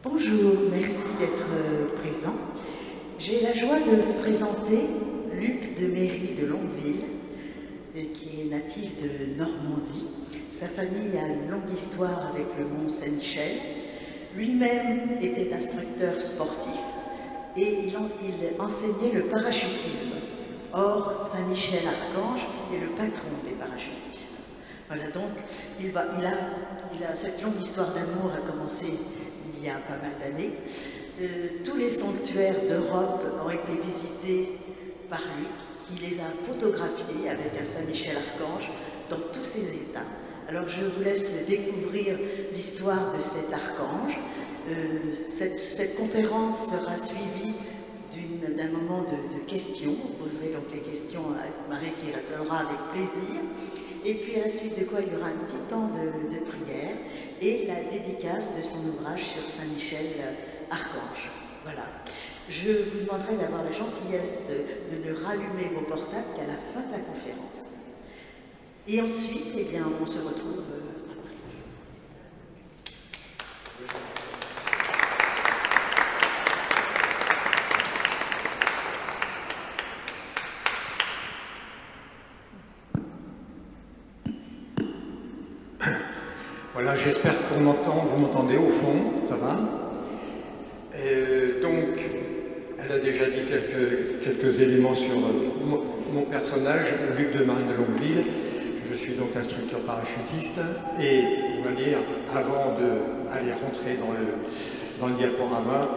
Bonjour, merci d'être présent. J'ai la joie de vous présenter Luc de Méry de Longueville, qui est natif de Normandie. Sa famille a une longue histoire avec le Mont Saint-Michel. Lui-même était instructeur sportif et il enseignait le parachutisme. Or, Saint-Michel-Archange est le patron des parachutistes. Voilà, donc il a cette longue histoire d'amour a commencé il y a pas mal d'années. Tous les sanctuaires d'Europe ont été visités par Luc, qui les a photographiés avec un Saint-Michel-Archange dans tous ses états. Alors je vous laisse découvrir l'histoire de cet archange. Cette conférence sera suivie d'un moment de questions. Vous poserez donc les questions à Marie qui répondra avec plaisir. Et puis à la suite de quoi il y aura un petit temps de prière et la dédicace de son ouvrage sur Saint-Michel-Archange. Voilà. Je vous demanderai d'avoir la gentillesse de ne rallumer vos portables qu'à la fin de la conférence. Et ensuite, eh bien, on se retrouve après. Voilà, j'espère qu'on m'entend, vous m'entendez au fond, ça va. Donc, elle a déjà dit quelques éléments sur mon personnage, Luc de Méry de Longueville. Je suis donc instructeur parachutiste et on va dire, avant d'aller rentrer dans le diaporama,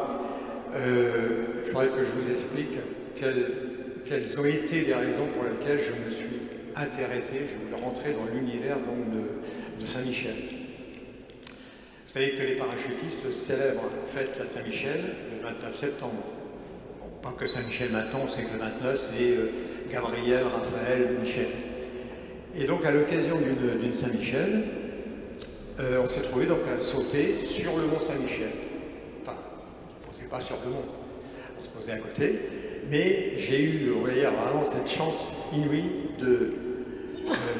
il faudrait que je vous explique quelles ont été les raisons pour lesquelles je me suis intéressé, je voulais rentrer dans l'univers de Saint-Michel. Vous savez que les parachutistes célèbrent fête la Saint-Michel le 29 septembre. Bon, pas que Saint-Michel maintenant, on sait que le 29 c'est Gabriel, Raphaël, Michel. Et donc à l'occasion d'une Saint-Michel, on s'est trouvé donc à sauter sur le mont Saint-Michel. Enfin, on ne se posait pas sur le mont, on se posait à côté, mais j'ai eu, vous voyez, vraiment cette chance inouïe de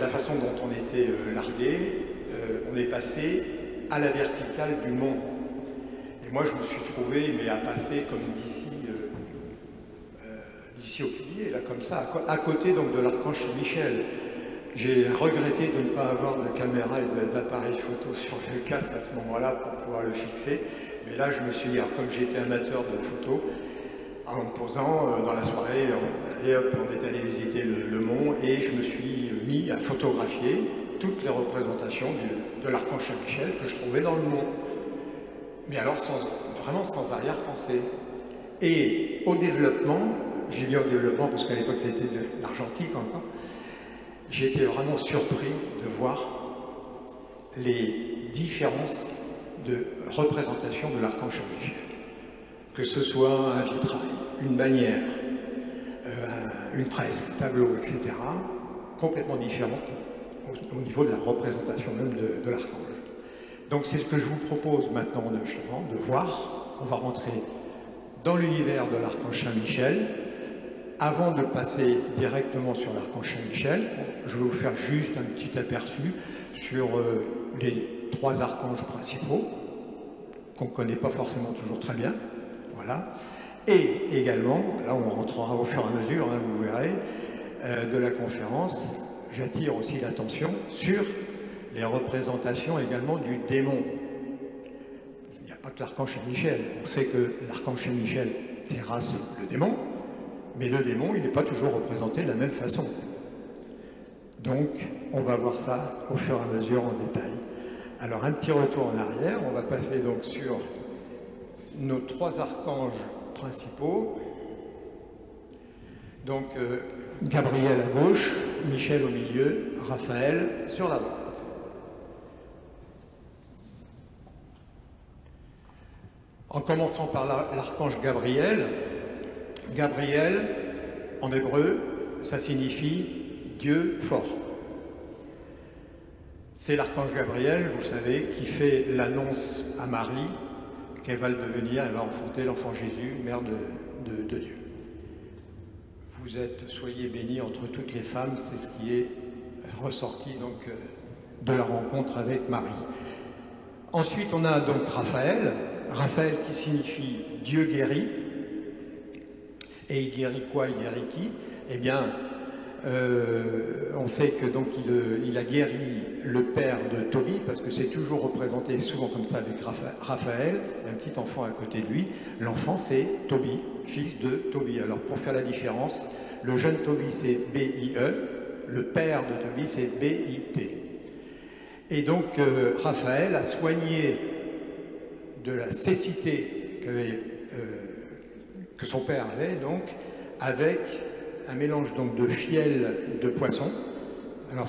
la façon dont on était largué. On est passé à la verticale du mont. Et moi, je me suis trouvé, mais à passer comme d'ici au pilier, là, comme ça, à côté donc de l'archange Michel. J'ai regretté de ne pas avoir de caméra et d'appareil photo sur le casque à ce moment-là pour pouvoir le fixer. Mais là, je me suis dit, comme j'étais amateur de photo, en me posant dans la soirée, et hop, on est allé visiter le mont et je me suis mis à photographier toutes les représentations de l'archange Michel que je trouvais dans le mont. Mais alors vraiment sans arrière-pensée. Et au développement, j'ai dit au développement parce qu'à l'époque c'était de l'argentique encore, j'ai été vraiment surpris de voir les différences de représentation de l'archange Michel. Que ce soit un vitrail, une bannière, une fresque, un tableau, etc., complètement différentes au niveau de la représentation même de l'archange. Donc c'est ce que je vous propose maintenant justement de voir. On va rentrer dans l'univers de l'archange Saint-Michel. Avant de passer directement sur l'archange Saint-Michel, je vais vous faire juste un petit aperçu sur les trois archanges principaux, qu'on ne connaît pas forcément toujours très bien. Voilà. Et également, là on rentrera au fur et à mesure, hein, vous verrez, de la conférence, j'attire aussi l'attention sur les représentations également du démon. Il n'y a pas que l'archange Michel. On sait que l'archange Michel terrasse le démon, mais le démon, il n'est pas toujours représenté de la même façon. Donc, on va voir ça au fur et à mesure en détail. Alors, un petit retour en arrière, on va passer donc sur nos trois archanges principaux. Donc, Gabriel à gauche, Michel au milieu, Raphaël sur la droite. En commençant par l'archange Gabriel, Gabriel, en hébreu, ça signifie Dieu fort. C'est l'archange Gabriel, vous savez, qui fait l'annonce à Marie qu'elle va le devenir, elle va enfanter l'enfant Jésus, mère de Dieu. Vous êtes, soyez bénis entre toutes les femmes, c'est ce qui est ressorti donc de la rencontre avec Marie. Ensuite, on a donc Raphaël. Raphaël qui signifie Dieu guérit. Et il guérit quoi? Il guérit qui? Eh bien, on sait que donc il a guéri le père de Tobie, parce que c'est toujours représenté souvent comme ça avec Raphaël, un petit enfant à côté de lui. L'enfant c'est Tobie, fils de Tobie. Alors pour faire la différence, le jeune Tobie c'est B-I-E, le père de Tobie c'est B-I-T. Et donc Raphaël a soigné de la cécité que son père avait, donc, avec un mélange donc de fiel de poisson. Alors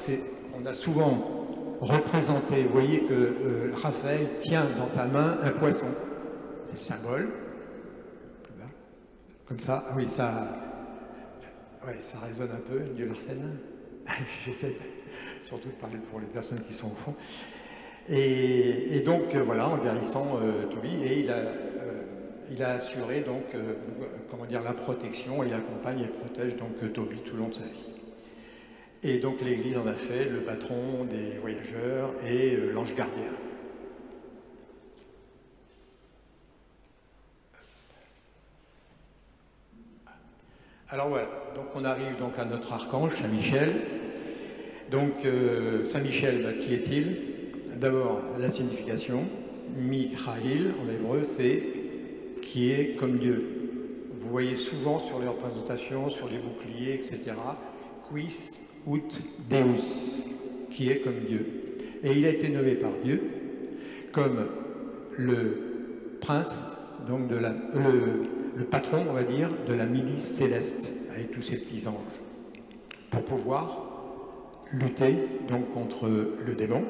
on a souvent représenté, vous voyez que Raphaël tient dans sa main un poisson, c'est le symbole, comme ça. Ah oui, ça résonne un peu, Dieu Larsen. J'essaie surtout de parler pour les personnes qui sont au fond. Et donc voilà, en guérissant Tobie, et il a assuré donc comment dire, la protection, il accompagne et protège donc Tobie tout le long de sa vie. Et donc l'Église en a fait le patron des voyageurs et l'ange gardien. Alors voilà, donc on arrive donc à notre archange, Saint Michel. Donc Saint Michel, qui est-il? D'abord la signification, Michael en hébreu, c'est qui est comme Dieu. Vous voyez souvent sur les représentations, sur les boucliers, etc. Quis ut Deus, qui est comme Dieu. Et il a été nommé par Dieu comme le prince, donc le patron, on va dire, de la milice céleste, avec tous ses petits anges, pour pouvoir lutter donc contre le démon,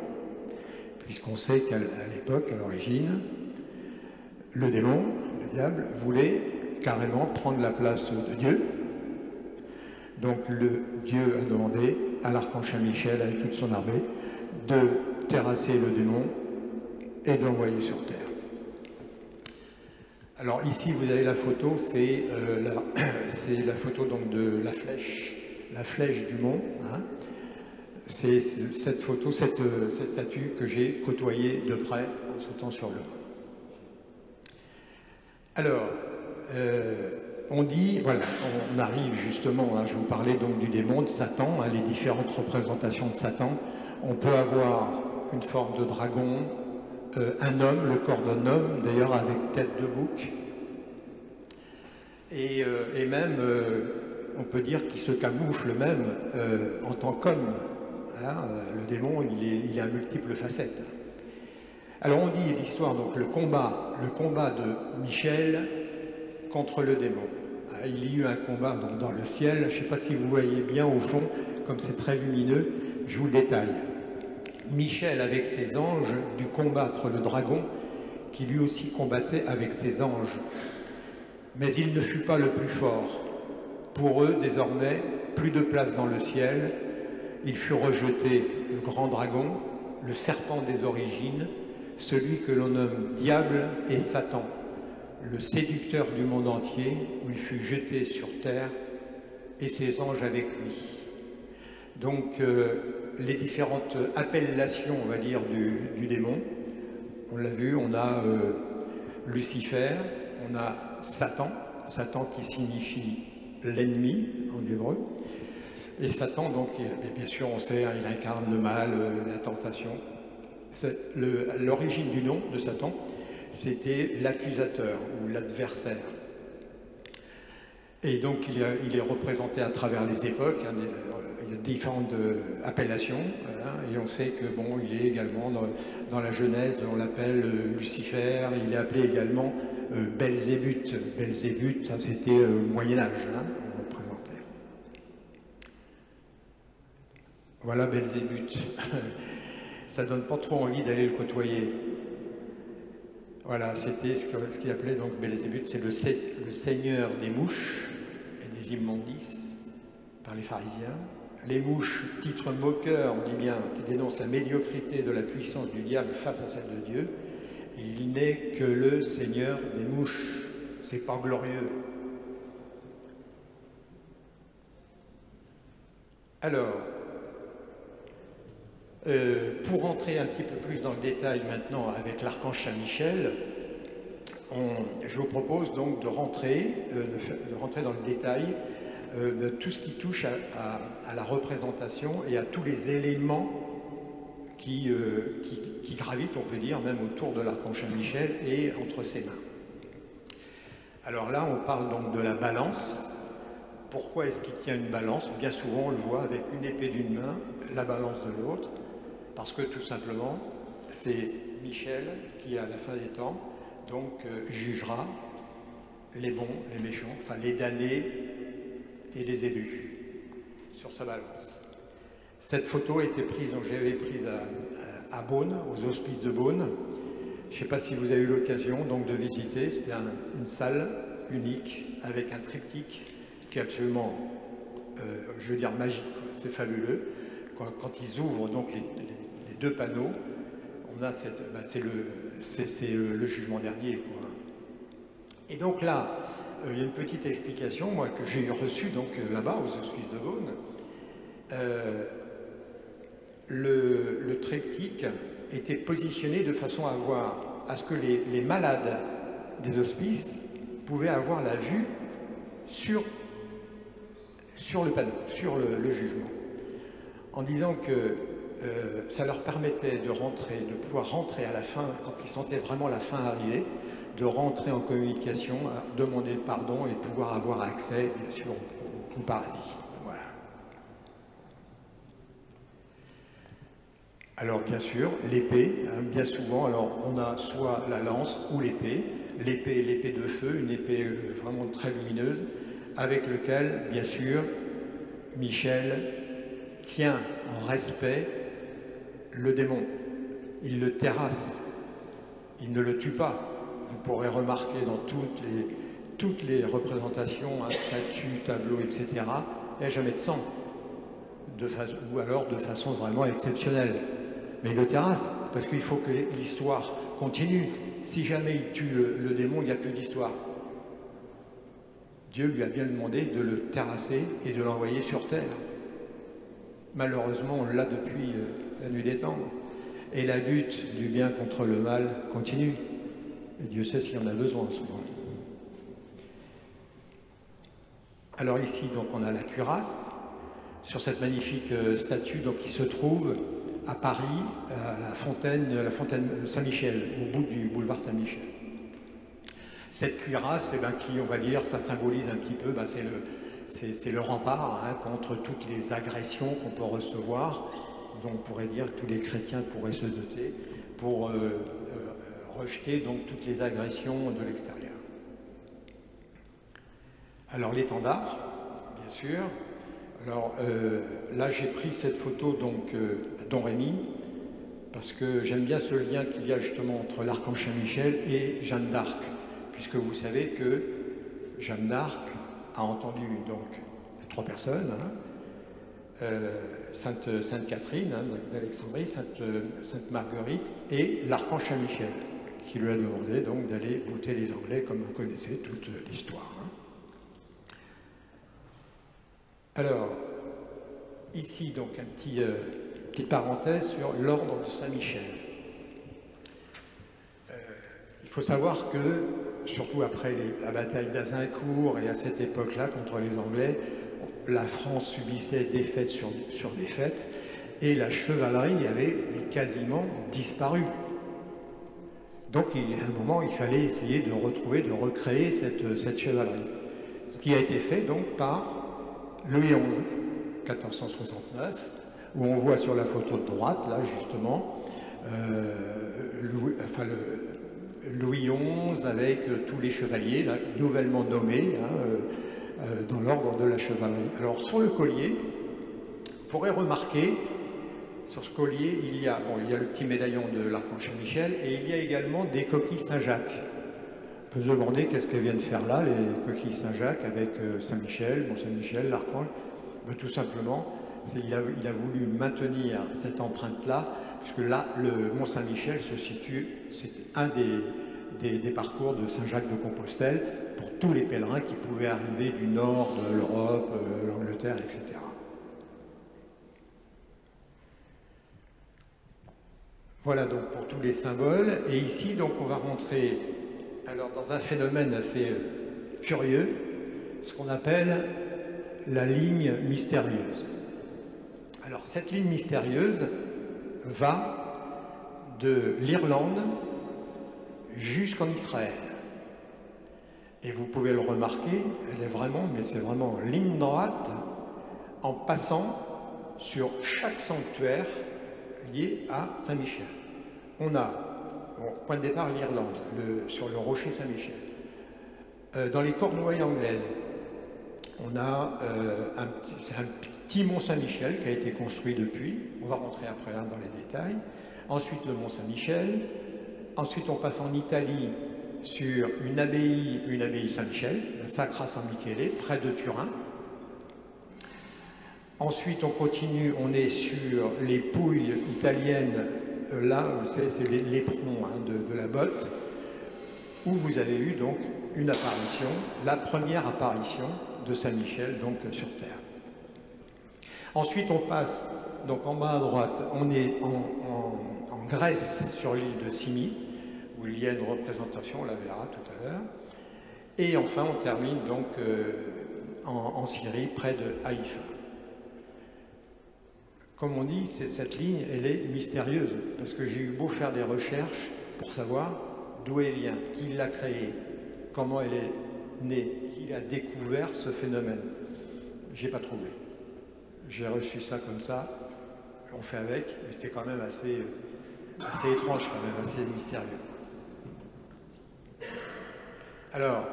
puisqu'on sait qu'à l'époque, à l'origine, le démon, le diable, voulait carrément prendre la place de Dieu. Donc Dieu a demandé à l'archange Saint Michel, avec toute son armée, de terrasser le démon et de l'envoyer sur terre. Alors ici, vous avez la photo, c'est la photo donc de la flèche du mont. Hein. C'est cette photo, cette statue que j'ai côtoyée de près en sautant sur le mont. Alors, on dit, voilà, on arrive justement, hein, je vous parlais donc du démon, de Satan, hein, les différentes représentations de Satan. On peut avoir une forme de dragon, un homme, le corps d'un homme, d'ailleurs avec tête de bouc, et même, on peut dire qu'il se camoufle même en tant qu'homme. Hein, le démon, il a multiples facettes. Alors on dit l'histoire, donc le combat de Michel contre le démon. Il y a eu un combat donc, dans le ciel, je ne sais pas si vous voyez bien au fond, comme c'est très lumineux, je vous le détaille. Michel avec ses anges dut combattre le dragon qui lui aussi combattait avec ses anges. Mais il ne fut pas le plus fort. Pour eux, désormais, plus de place dans le ciel. Il fut rejeté le grand dragon, le serpent des origines, celui que l'on nomme Diable et Satan, le séducteur du monde entier, où il fut jeté sur terre et ses anges avec lui. Donc les différentes appellations, on va dire, du démon, on l'a vu, on a Lucifer, on a Satan, Satan qui signifie l'ennemi en hébreu, et Satan, donc, bien sûr, on sait, hein, il incarne le mal, la tentation. L'origine du nom de Satan, c'était l'accusateur ou l'adversaire. Et donc, il est représenté à travers les époques, hein, il y a différentes appellations, hein, et on sait que, bon, il est également dans la Genèse, on l'appelle Lucifer, il est appelé également Belzébuth. Belzébuth, ça c'était au Moyen-Âge, hein, on le présentait. Voilà Belzébuth. Ça ne donne pas trop envie d'aller le côtoyer. Voilà, c'était ce qu'il appelait donc Belzébuth, c'est le seigneur des mouches et des immondices par les pharisiens. Les mouches, titre moqueur, on dit bien, qui dénonce la médiocrité de la puissance du diable face à celle de Dieu. Il n'est que le seigneur des mouches. C'est pas glorieux. Alors, pour entrer un petit peu plus dans le détail maintenant avec l'archange Saint Michel, je vous propose donc de rentrer dans le détail de tout ce qui touche à la représentation et à tous les éléments qui gravitent, on peut dire, même autour de l'archange Saint-Michel et entre ses mains. Alors là, on parle donc de la balance. Pourquoi est-ce qu'il tient une balance? Bien souvent, on le voit avec une épée d'une main, la balance de l'autre, parce que tout simplement, c'est Michel qui, à la fin des temps, donc jugera les bons, les méchants, enfin les damnés et les élus sur sa balance. Cette photo a été prise, donc j'avais prise à Beaune, aux Hospices de Beaune. Je ne sais pas si vous avez eu l'occasion donc de visiter. C'était une salle unique avec un triptyque qui est absolument, je veux dire, magique. C'est fabuleux. Quand ils ouvrent donc les deux panneaux, on a c'est le jugement dernier, quoi. Et donc là, il y a une petite explication, moi, que j'ai reçue donc là-bas aux Hospices de Beaune. Le triptyque était positionné de façon à ce que les malades des hospices pouvaient avoir la vue sur le panneau, sur le jugement, en disant que ça leur permettait de pouvoir rentrer à la fin, quand ils sentaient vraiment la fin arriver, de rentrer en communication, demander le pardon et pouvoir avoir accès, bien sûr, au paradis. Voilà. Alors, bien sûr, l'épée, hein, bien souvent, alors on a soit la lance ou l'épée, l'épée de feu, une épée vraiment très lumineuse, avec lequel, bien sûr, Michel tient en respect le démon. Il le terrasse, il ne le tue pas. Vous pourrez remarquer dans toutes les représentations, hein, statues, tableaux, etc., il n'y a jamais de sang, ou alors de façon vraiment exceptionnelle. Mais il le terrasse, parce qu'il faut que l'histoire continue. Si jamais il tue le démon, il n'y a plus d'histoire. Dieu lui a bien demandé de le terrasser et de l'envoyer sur terre. Malheureusement, on l'a depuis la nuit des temps. Et la lutte du bien contre le mal continue. Et Dieu sait s'il y en a besoin souvent. Alors ici, donc, on a la cuirasse sur cette magnifique statue donc, qui se trouve à Paris, à la fontaine Saint-Michel, au bout du boulevard Saint-Michel. Cette cuirasse, eh ben, qui, on va dire, ça symbolise un petit peu, ben, c'est le rempart, hein, contre toutes les agressions qu'on peut recevoir, dont on pourrait dire que tous les chrétiens pourraient se doter, pour rejeter donc toutes les agressions de l'extérieur. Alors l'étendard, bien sûr. Alors là, j'ai pris cette photo donc à Don Rémy, parce que j'aime bien ce lien qu'il y a justement entre l'archange Saint-Michel et Jeanne d'Arc, puisque vous savez que Jeanne d'Arc a entendu donc 3 personnes, hein, Sainte Catherine hein, d'Alexandrie, Sainte Marguerite et l'archange Saint-Michel, qui lui a demandé donc d'aller bouter les Anglais, comme vous connaissez toute l'histoire. Hein. Alors, ici donc petite parenthèse sur l'ordre de Saint-Michel. Il faut savoir que, surtout après la bataille d'Azincourt et à cette époque-là contre les Anglais, la France subissait défaite sur défaite et la chevalerie avait quasiment disparu. Donc, à un moment, il fallait essayer de recréer cette chevalerie. Ce qui a été fait donc par Louis XI, 1469, où on voit sur la photo de droite, là justement, Louis XI avec tous les chevaliers là, nouvellement nommés hein, dans l'ordre de la chevalerie. Alors sur le collier, vous pourrez remarquer, sur ce collier, il y a le petit médaillon de l'archange Saint-Michel et il y a également des coquilles Saint-Jacques. On peut se demander qu'est-ce qu'elles viennent faire là, les coquilles Saint-Jacques avec Saint-Michel, Mont-Saint-Michel, l'archange. Tout simplement, il a voulu maintenir cette empreinte-là, puisque là, le Mont-Saint-Michel se situe, c'est un des parcours de Saint-Jacques de Compostelle pour tous les pèlerins qui pouvaient arriver du nord de l'Europe, l'Angleterre, etc. Voilà donc pour tous les symboles. Et ici, donc, on va rentrer alors dans un phénomène assez curieux, ce qu'on appelle la ligne mystérieuse. Alors cette ligne mystérieuse va de l'Irlande jusqu'en Israël. Et vous pouvez le remarquer, elle est vraiment, mais c'est vraiment en ligne droite, en passant sur chaque sanctuaire lié à Saint-Michel. On a, au point de départ, l'Irlande, sur le rocher Saint-Michel. Dans les Cornouailles anglaises, on a un petit mont Saint-Michel qui a été construit depuis. On va rentrer après là dans les détails. Ensuite, le mont Saint-Michel. Ensuite, on passe en Italie sur une abbaye Saint-Michel, la Sacra San Michele, près de Turin. Ensuite, on continue, on est sur les Pouilles italiennes, là, c'est les l'éperon de la botte, où vous avez eu donc une apparition, la première apparition de Saint-Michel, donc sur Terre. Ensuite, on passe, donc en bas à droite, on est en Grèce, sur l'île de Symi, où il y a une représentation, on la verra tout à l'heure. Et enfin, on termine donc en Syrie, près de Haïfa. Comme on dit, cette ligne, elle est mystérieuse, parce que j'ai eu beau faire des recherches pour savoir d'où elle vient, qui l'a créée, comment elle est née, qui a découvert ce phénomène. J'ai pas trouvé. J'ai reçu ça comme ça, on fait avec, mais c'est quand même assez étrange, quand même, assez mystérieux. Alors,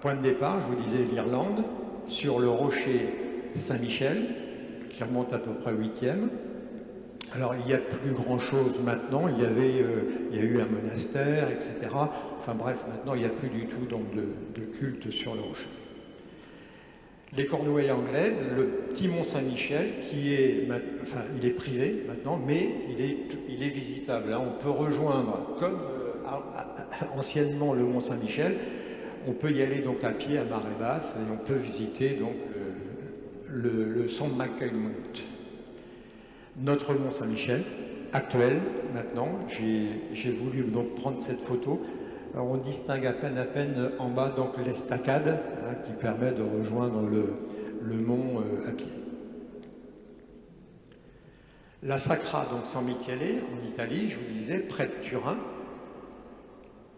point de départ, je vous disais l'Irlande, sur le rocher Saint-Michel, qui remonte à peu près 8e. Alors, il n'y a plus grand-chose maintenant, il y a eu un monastère, etc. Enfin bref, maintenant, il n'y a plus du tout donc, de culte sur le rocher. Les Cornouailles anglaises, le petit mont Saint-Michel, il est privé maintenant, mais il est visitable. Hein. On peut rejoindre, comme anciennement le mont Saint-Michel, on peut y aller donc à pied à marée basse et on peut visiter donc le St. Michael Mount. Notre mont Saint-Michel, actuel maintenant, j'ai voulu donc prendre cette photo. Alors on distingue à peine en bas donc l'estacade qui permet de rejoindre le mont à pied. La Sacra, donc San Michele, en Italie, je vous disais, près de Turin,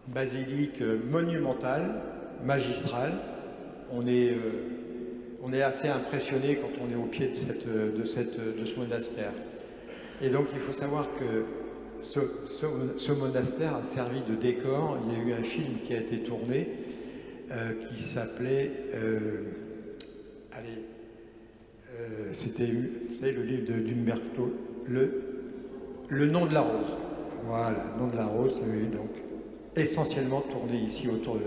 basilique monumentale, magistrale. On est assez impressionné quand on est au pied de ce monastère. Et donc il faut savoir que ce monastère a servi de décor. Il y a eu un film qui a été tourné qui s'appelait c'était le livre d'Umberto, le nom de la rose. Voilà, le nom de la rose, oui, donc essentiellement tourné ici autour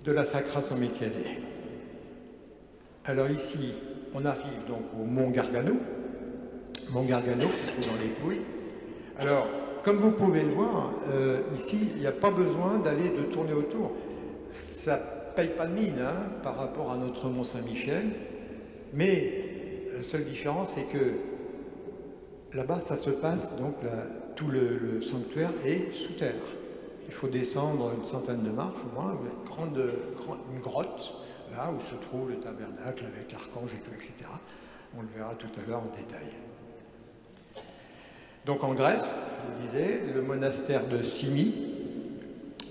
de la Sacra San Michele. Alors ici, on arrive donc au Mont Gargano. Mont Gargano, qui se trouve dans les Pouilles. Alors, comme vous pouvez le voir, ici, il n'y a pas besoin de tourner autour. Ça ne paye pas de mine par rapport à notre Mont Saint-Michel, mais la seule différence, c'est que là-bas, ça se passe, donc tout le sanctuaire est sous terre. Il faut descendre une centaine de marches au moins, une grotte, là où se trouve le tabernacle avec l'archange et tout, etc. On le verra tout à l'heure en détail. Donc en Grèce, je vous disais, le monastère de Symi,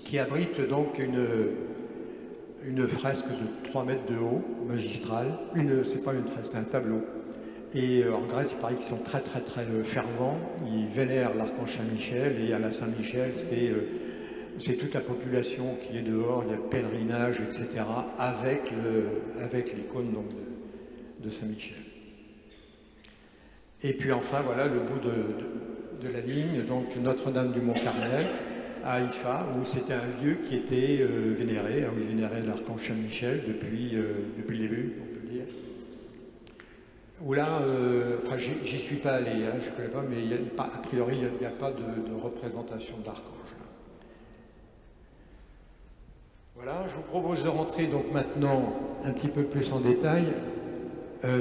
qui abrite donc une fresque de 3 mètres de haut, magistrale. C'est pas une fresque, c'est un tableau. Et en Grèce, il paraît qu'ils sont très fervents. Ils vénèrent l'archange Saint-Michel, et à la Saint-Michel, c'est toute la population qui est dehors, il y a pèlerinage, etc., avec l'icône de Saint-Michel. Et puis enfin, voilà le bout de la ligne, donc Notre-Dame du Mont-Carmel, à Haïfa, où c'était un lieu qui était vénéré, où ils vénéraient l'archange Saint-Michel depuis le début, on peut dire. Où là, enfin, j'y suis pas allé, je ne connais pas, mais a priori, il n'y a pas de représentation de l'archange. Voilà, je vous propose de rentrer donc maintenant un petit peu plus en détail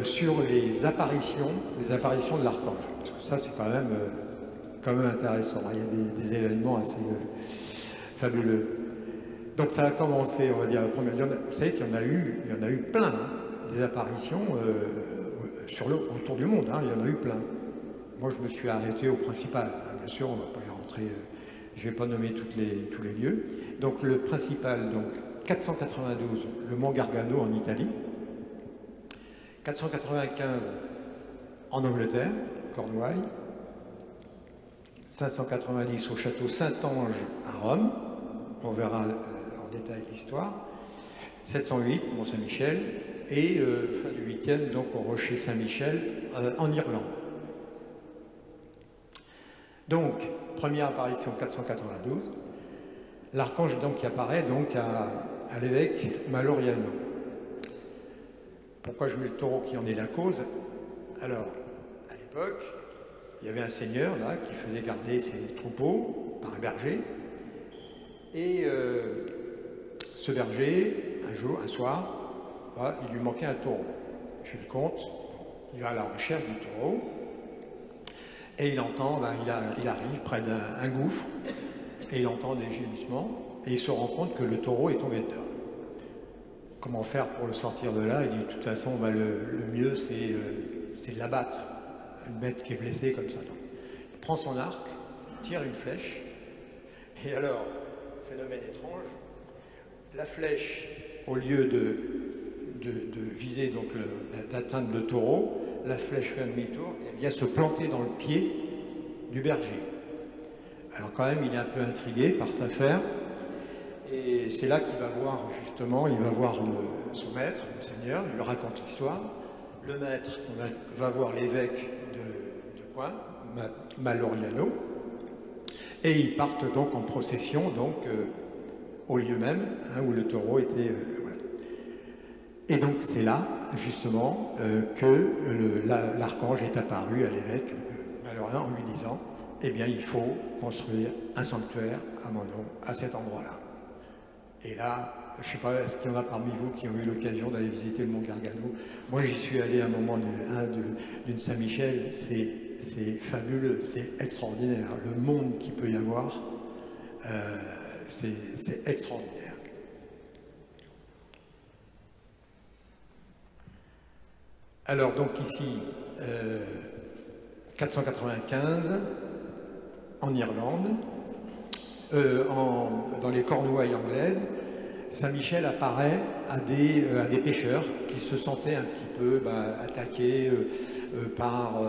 sur les apparitions de l'archange. Parce que ça, c'est quand même intéressant. Il y a des événements assez fabuleux. Donc ça a commencé, on va dire, vous savez qu'il y en a eu plein, hein, des apparitions autour du monde, hein, il y en a eu plein. Moi, je me suis arrêté au principal. Bien sûr, on ne va pas y rentrer, je ne vais pas nommer tous les lieux. Donc le principal, donc 492, le mont Gargano en Italie, 495 en Angleterre, Cornouailles, 590 au château Saint-Ange à Rome, on verra en détail l'histoire, 708 Mont-Saint-Michel et fin du 8e donc au rocher Saint-Michel en Irlande. Donc, première apparition 492, l'archange donc qui apparaît donc à l'évêque Maloriano. Pourquoi je mets le taureau qui en est la cause? Alors, à l'époque, il y avait un seigneur là qui faisait garder ses troupeaux par un berger. Et ce berger, un soir, voilà, il lui manquait un taureau. Il fait le compte, il va à la recherche du taureau. Et il entend, il arrive près d'un gouffre, et il entend des gémissements, et il se rend compte que le taureau est tombé dedans. Comment faire pour le sortir de là? Il dit, de toute façon, le mieux, c'est de l'abattre, une bête qui est blessée comme ça. Il prend son arc, il tire une flèche, et alors, phénomène étrange, la flèche, au lieu de viser, donc d'atteindre le taureau, la flèche fait un demi-tour et elle vient se planter dans le pied du berger. Alors quand même, il est un peu intrigué par cette affaire. Et c'est là qu'il va voir, justement, il va voir son maître, le seigneur, il lui raconte l'histoire. Le maître va voir l'évêque du coin, Maloriano, et ils partent donc en procession, donc au lieu même hein, où le taureau était... voilà. Et donc c'est là, justement, que l'archange est apparu à l'évêque Maloriano en lui disant « Eh bien, il faut construire un sanctuaire à mon nom, à cet endroit-là. » Et là, je ne sais pas, est-ce qu'il y en a parmi vous qui ont eu l'occasion d'aller visiter le mont Gargano? Moi, j'y suis allé à un moment d'une Saint-Michel, c'est fabuleux, c'est extraordinaire. Le monde qu'il peut y avoir, c'est extraordinaire. Alors, donc ici, 495, en Irlande, dans les Cornouailles anglaises, Saint-Michel apparaît à des pêcheurs qui se sentaient un petit peu attaqués par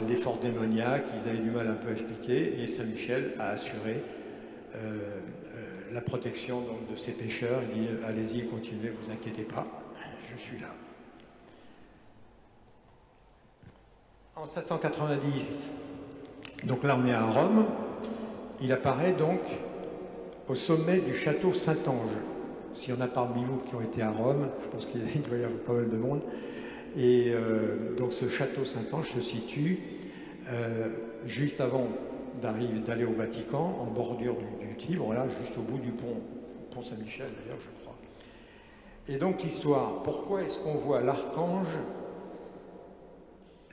les forces démoniaques, ils avaient du mal un peu à expliquer, et Saint-Michel a assuré la protection donc, de ces pêcheurs. Il dit « Allez-y, continuez, vous inquiétez pas, je suis là ». En 590, donc là on est à Rome, il apparaît donc au sommet du château Saint-Ange. S'il y en a parmi vous qui ont été à Rome, je pense qu'il doit y avoir pas mal de monde. Et donc ce château Saint-Ange se situe juste avant d'aller au Vatican, en bordure du Tibre, là, juste au bout du pont Saint-Michel d'ailleurs, je crois. Et donc l'histoire, pourquoi est-ce qu'on voit l'archange,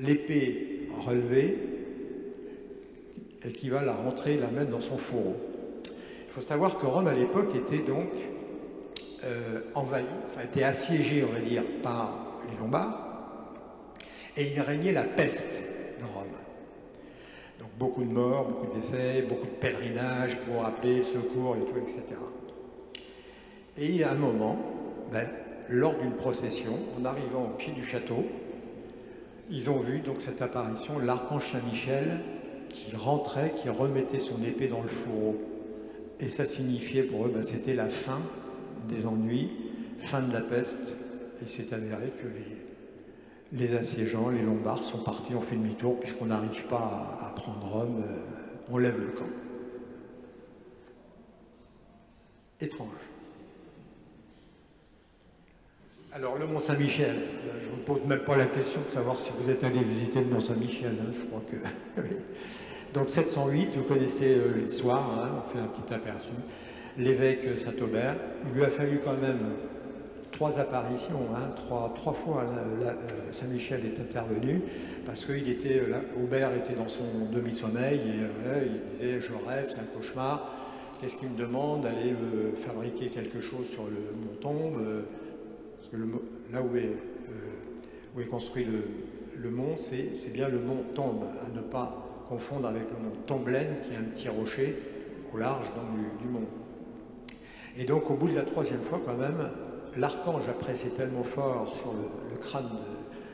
l'épée relevée, et qui va la rentrer, la mettre dans son fourreau? Il faut savoir que Rome à l'époque était donc envahie, enfin était assiégée, on va dire, par les Lombards, et il régnait la peste dans Rome. Donc beaucoup de morts, beaucoup de décès, beaucoup de pèlerinages pour appeler le secours et tout, etc. Et à un moment, lors d'une procession, en arrivant au pied du château, ils ont vu donc cette apparition, l'archange Saint-Michel qui rentrait, qui remettait son épée dans le fourreau. Et ça signifiait pour eux, c'était la fin des ennuis, fin de la peste. Et il s'est avéré que les assiégeants, les Lombards, sont partis, on fait demi-tour, puisqu'on n'arrive pas à prendre Rome, on lève le camp. Étrange. Alors, le Mont Saint-Michel, je ne vous pose même pas la question de savoir si vous êtes allé visiter le Mont Saint-Michel, hein, je crois que... Donc 708, vous connaissez l'histoire, hein, on fait un petit aperçu. L'évêque Saint-Aubert, il lui a fallu quand même 3 apparitions, hein, trois fois Saint-Michel est intervenu, parce que Aubert était dans son demi-sommeil, et il disait « je rêve, c'est un cauchemar ». qu'est-ce qu'il me demande d'aller fabriquer quelque chose sur le mont Tombe, parce que là où est construit le mont, c'est bien le mont Tombe, à ne pas confondre avec le mont Tomblaine, qui est un petit rocher au large du mont. Et donc, au bout de la 3e fois, quand même, l'archange a pressé tellement fort sur le crâne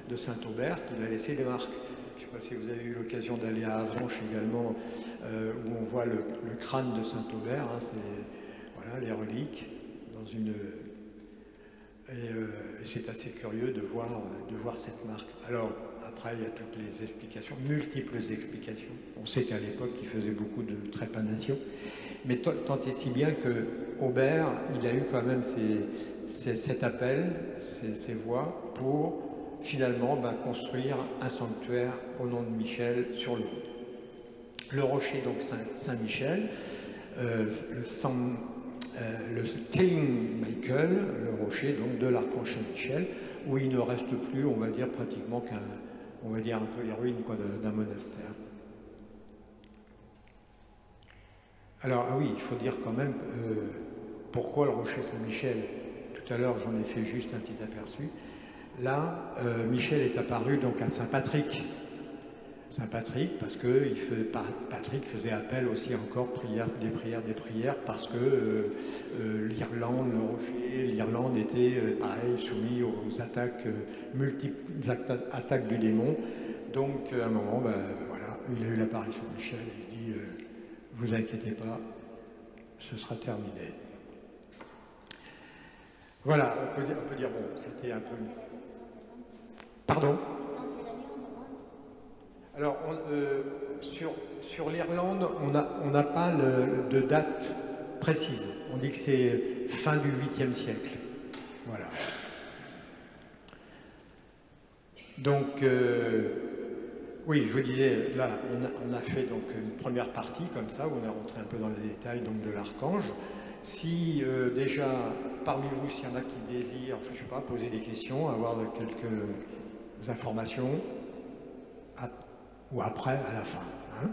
de Saint-Aubert qu'il a laissé des marques. Je ne sais pas si vous avez eu l'occasion d'aller à Avranches également, où on voit le crâne de Saint-Aubert, hein, c'est voilà, les reliques, dans une... Et c'est assez curieux de voir cette marque. Alors, après, il y a toutes les explications, multiples explications. On sait qu'à l'époque, il faisait beaucoup de trépanation. Mais tant et si bien que Aubert, il a eu quand même cet appel, ces voix, pour finalement construire un sanctuaire au nom de Michel sur le mont. Le rocher, donc Saint-Michel, le Stelling Michael, le rocher donc de l'archange Saint-Michel, où il ne reste plus, on va dire, pratiquement on va dire un peu les ruines d'un monastère. Alors, ah oui, il faut dire quand même pourquoi le rocher Saint-Michel. Tout à l'heure, j'en ai fait juste un petit aperçu. Là, Michel est apparu donc à Saint-Patrick. Saint-Patrick, parce que Patrick faisait appel aussi encore des prières, parce que l'Irlande, le rocher, l'Irlande était pareil, soumis aux attaques, multiples attaques du démon. Donc à un moment, voilà, il a eu l'apparition de Michel et il dit vous inquiétez pas, ce sera terminé. Voilà, on peut dire bon, c'était un peu. Pardon? Alors, sur l'Irlande, on n'a pas de date précise. On dit que c'est fin du 8e siècle. Voilà. Donc, oui, je vous disais, là, on a fait donc une première partie comme ça, où on est rentré un peu dans les détails donc, de l'archange. Si déjà, parmi vous, s'il y en a qui désirent, je ne sais pas, poser des questions, avoir quelques informations, ou après, à la fin. Hein.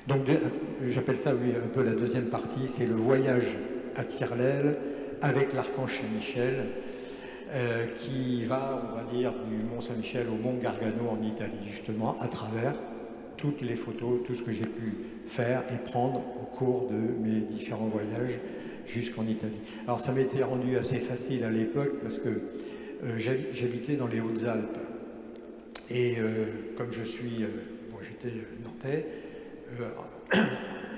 Donc, j'appelle ça, oui, un peu la deuxième partie, c'est le voyage à Tyrlel avec l'archange Saint-Michel, qui va, on va dire, du Mont Saint-Michel au Mont Gargano en Italie, justement, à travers toutes les photos, tout ce que j'ai pu faire et prendre au cours de mes différents voyages jusqu'en Italie. Alors, ça m'était rendu assez facile à l'époque parce que j'habitais dans les Hautes-Alpes. Et comme je suis, j'étais nantais,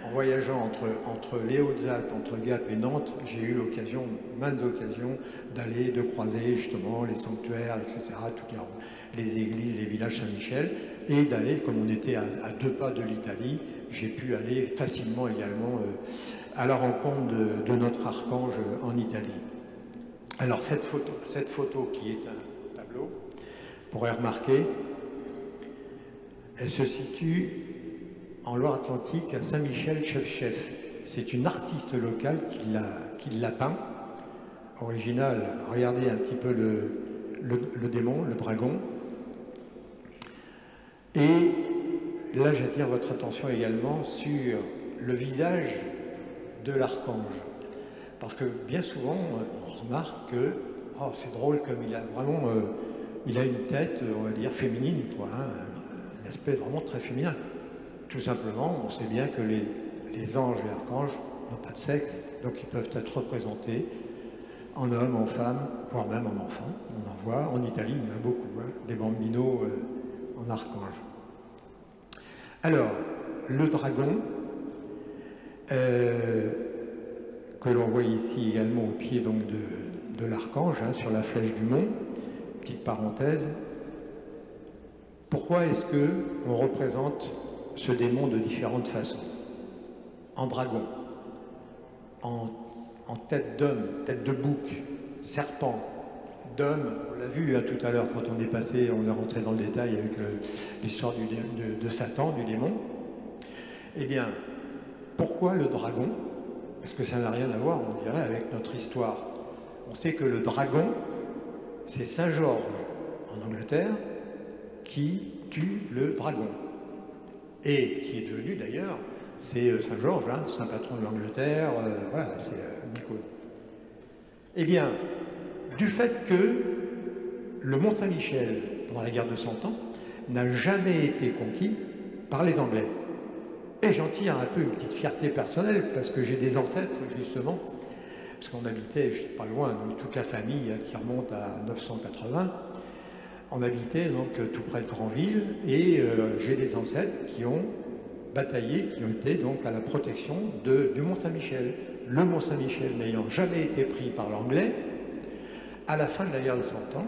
en voyageant entre les Hautes-Alpes, entre Gap et Nantes, j'ai eu l'occasion, maintes occasions, de croiser justement les sanctuaires, etc., toutes les églises, les villages Saint-Michel, et d'aller, comme on était à 2 pas de l'Italie, j'ai pu aller facilement également à la rencontre de notre archange en Italie. Alors cette photo qui est un tableau, vous pourrez remarquer, elle se situe en Loire-Atlantique, à Saint-Michel-Chef-Chef. C'est une artiste locale qui l'a peint. Original, regardez un petit peu le démon, le dragon. Et là, j'attire votre attention également sur le visage de l'archange. Parce que bien souvent, on remarque que, oh, c'est drôle comme il a vraiment, il a une tête, on va dire, féminine, quoi, hein, un aspect vraiment très féminin. Tout simplement, on sait bien que les anges et archanges n'ont pas de sexe, donc ils peuvent être représentés en homme, en femme, voire même en enfant. On en voit, en Italie, il y en a beaucoup, hein, des bambinos en archange. Alors, le dragon, que l'on voit ici également au pied donc, de l'archange, hein, sur la flèche du mont, petite parenthèse. Pourquoi est-ce qu'on représente ce démon de différentes façons? En dragon, en tête d'homme, tête de bouc, serpent, d'homme, on l'a vu hein, tout à l'heure quand on est passé, on est rentré dans le détail avec l'histoire de Satan, du démon. Eh bien, pourquoi le dragon? Parce que ça n'a rien à voir, on dirait, avec notre histoire. On sait que le dragon, c'est Saint Georges, en Angleterre, qui tue le dragon. Et qui est devenu d'ailleurs C'est Saint-Georges, hein, saint patron de l'Angleterre, voilà, c'est une icône. Eh bien, du fait que le Mont-Saint-Michel, pendant la guerre de 100 ans, n'a jamais été conquis par les Anglais. Et j'en tire un peu une petite fierté personnelle, parce que j'ai des ancêtres, justement, parce qu'on habitait, je ne suis pas loin, donc toute la famille qui remonte à 980, on habitait donc tout près de Granville, et j'ai des ancêtres qui ont bataillé, qui ont été donc à la protection du Mont-Saint-Michel. Le Mont-Saint-Michel n'ayant jamais été pris par l'anglais, à la fin de la guerre de 100 ans,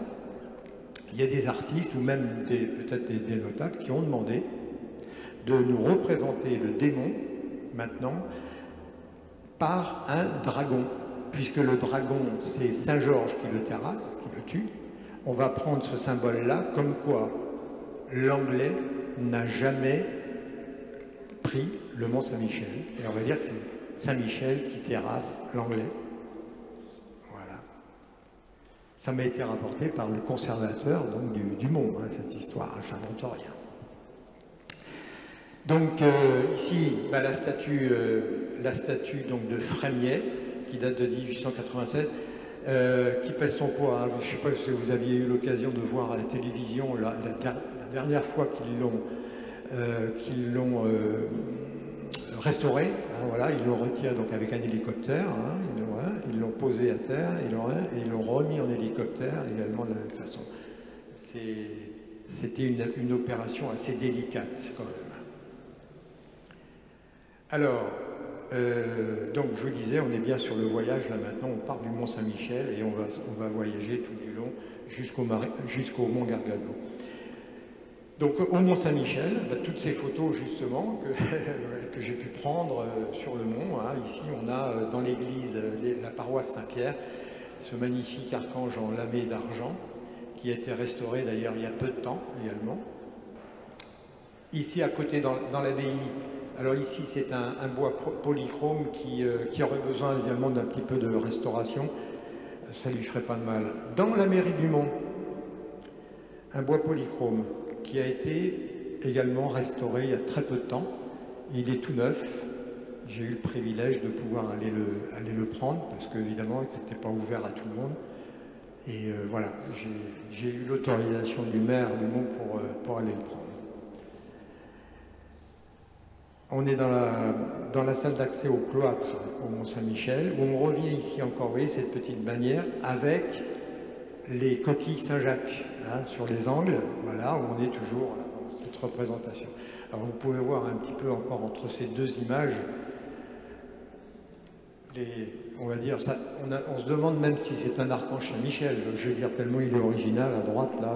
il y a des artistes ou même peut-être des notables qui ont demandé de nous représenter le démon maintenant par un dragon. Puisque le dragon, c'est Saint-Georges qui le terrasse, qui le tue, on va prendre ce symbole-là comme quoi l'anglais n'a jamais pris le Mont Saint-Michel. Et on va dire que c'est Saint-Michel qui terrasse l'anglais. Voilà. Ça m'a été rapporté par le conservateur donc, du Mont, hein, cette histoire, je n'invente rien. Donc ici, bah, la statue donc, de Frémiet, qui date de 1887, qui pèse son poids. Hein. Je ne sais pas si vous aviez eu l'occasion de voir à la télévision la dernière fois qu'ils l'ont restauré. Hein, voilà, ils l'ont retiré donc, avec un hélicoptère, hein, ils l'ont posé à terre, et ils l'ont remis en hélicoptère également de la même façon. C'était une opération assez délicate quand même. Alors, donc je vous disais, on est bien sur le voyage là maintenant, on part du Mont Saint-Michel et on va voyager tout du long jusqu'au Mont Gargano. Donc au Mont Saint-Michel, bah, toutes ces photos justement que j'ai pu prendre sur le mont, hein. Ici on a dans l'église, la paroisse Saint-Pierre, ce magnifique archange en lamé d'argent qui a été restauré d'ailleurs il y a peu de temps également. Ici à côté dans l'abbaye, alors ici c'est un bois polychrome qui aurait besoin également d'un petit peu de restauration, ça lui ferait pas de mal. Dans la mairie du Mont, un bois polychrome qui a été également restauré il y a très peu de temps, il est tout neuf, j'ai eu le privilège de pouvoir aller le prendre parce qu'évidemment c'était pas ouvert à tout le monde et voilà, j'ai eu l'autorisation du maire du Mont pour aller le prendre. On est dans la salle d'accès au cloître au Mont-Saint-Michel, où on revient ici encore, vous voyez cette petite bannière, avec les coquilles Saint-Jacques hein, sur les angles, voilà, où on est toujours là, dans cette représentation. Alors vous pouvez voir un petit peu encore entre ces deux images, on va dire, ça, on se demande même si c'est un archange Saint-Michel, je veux dire tellement il est original, à droite là,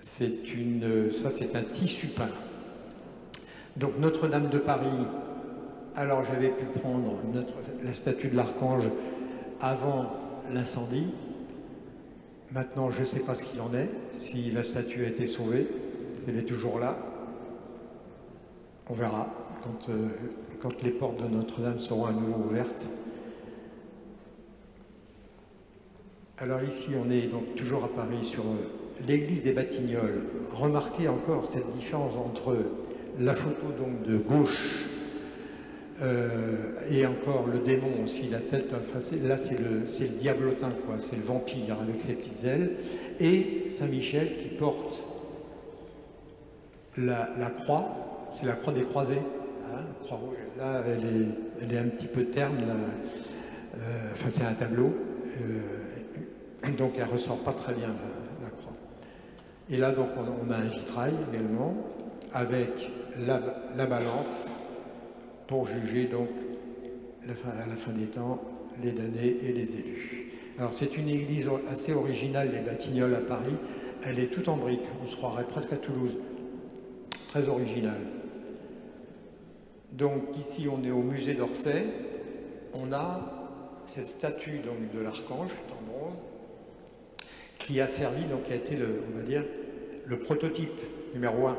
c'est un tissu peint. Donc Notre-Dame de Paris, alors j'avais pu prendre la statue de l'archange avant l'incendie. Maintenant je ne sais pas ce qu'il en est, si la statue a été sauvée, si elle est toujours là. On verra quand les portes de Notre-Dame seront à nouveau ouvertes. Alors ici on est donc toujours à Paris sur l'église des Batignolles. Remarquez encore cette différence entre la photo donc de gauche et encore le démon aussi, la tête effacée. Là c'est le diablotin, quoi, c'est le vampire avec ses petites ailes. Et Saint-Michel qui porte la croix, c'est la croix des croisés, hein, croix rouge. Là elle est un petit peu terne, enfin c'est un tableau, donc elle ne ressort pas très bien. Et là, donc, on a un vitrail également, avec la balance pour juger, donc, à la fin des temps, les damnés et les élus. Alors, c'est une église assez originale, les Batignolles à Paris. Elle est toute en briques, on se croirait presque à Toulouse. Très originale. Donc, ici, on est au musée d'Orsay. On a cette statue donc, de l'archange, en bronze, qui a servi, donc qui a été, on va dire, le prototype numéro 1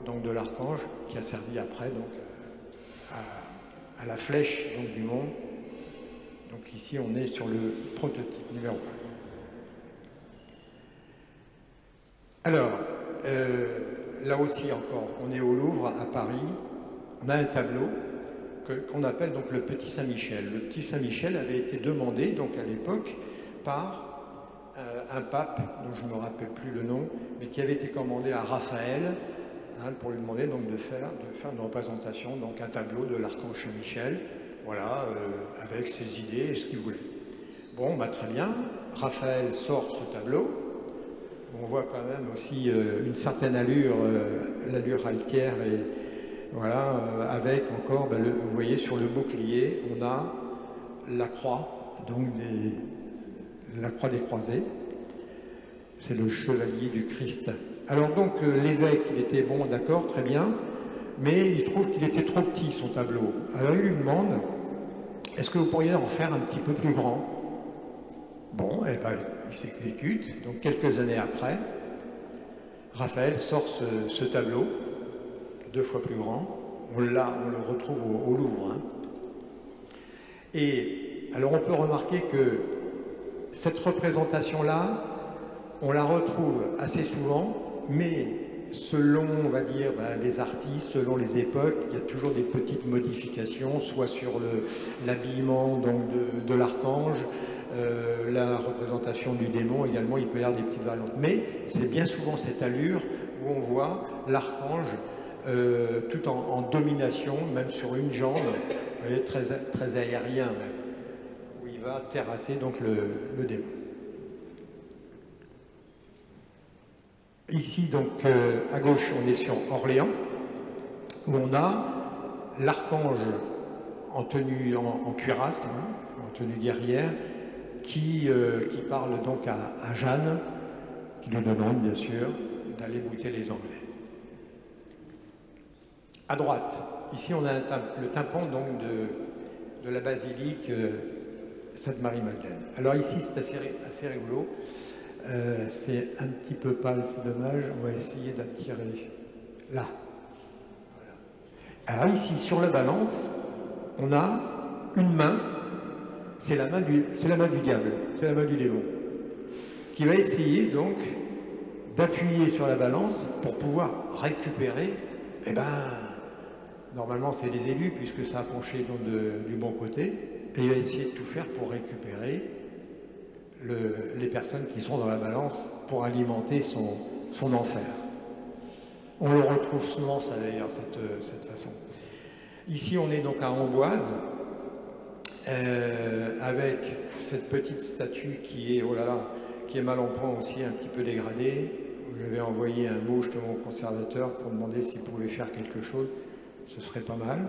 donc, de l'archange, qui a servi après donc, à la flèche donc, du monde. Donc ici, on est sur le prototype numéro 1. Alors, là aussi encore, on est au Louvre, à Paris, on a un tableau qu'on appelle donc le Petit Saint-Michel. Le Petit Saint-Michel avait été demandé donc à l'époque par un pape, dont je ne me rappelle plus le nom, mais qui avait été commandé à Raphaël, pour lui demander donc de faire une représentation, donc un tableau de l'archange Michel, voilà, avec ses idées et ce qu'il voulait. Bon, bah, très bien, Raphaël sort ce tableau, on voit quand même aussi une certaine allure, l'allure altière, et voilà, avec encore, bah, vous voyez sur le bouclier, on a la croix, donc la croix des croisés, c'est le chevalier du Christ. Alors donc l'évêque, il était bon, d'accord, très bien, mais il trouve qu'il était trop petit son tableau. Alors il lui demande, est-ce que vous pourriez en faire un petit peu plus grand? Bon, eh ben, il s'exécute. Donc quelques années après, Raphaël sort ce tableau, 2 fois plus grand. On le retrouve au Louvre. Hein. Et alors on peut remarquer que cette représentation-là, on la retrouve assez souvent, mais selon, on va dire, les artistes, selon les époques, il y a toujours des petites modifications, soit sur l'habillement de l'archange, la représentation du démon également, il peut y avoir des petites variantes. Mais c'est bien souvent cette allure où on voit l'archange tout en domination, même sur une jambe, vous voyez, très, très aérien, même, où il va terrasser donc le démon. Ici, donc, à gauche, on est sur Orléans, où on a l'archange en tenue, en cuirasse, hein, en tenue guerrière, qui parle donc à Jeanne, qui lui demande, bien sûr, d'aller bouter les Anglais. À droite, ici, on a le tympan donc, de la basilique Sainte-Marie-Madeleine. Alors ici, c'est assez rigolo. C'est un petit peu pâle, c'est dommage. On va essayer d'attirer là. Voilà. Alors ici, sur la balance, on a une main. C'est la main du diable, c'est la main du démon, qui va essayer donc d'appuyer sur la balance pour pouvoir récupérer. Eh ben, normalement, c'est les élus puisque ça a penché donc du bon côté, et il va essayer de tout faire pour récupérer les personnes qui sont dans la balance pour alimenter son enfer. On le retrouve souvent, ça d'ailleurs, cette façon. Ici, on est donc à Amboise, avec cette petite statue qui est, oh là là, qui est mal en point aussi, un petit peu dégradée. Je vais envoyer un mot justement au conservateur pour demander s'il pouvait faire quelque chose, ce serait pas mal.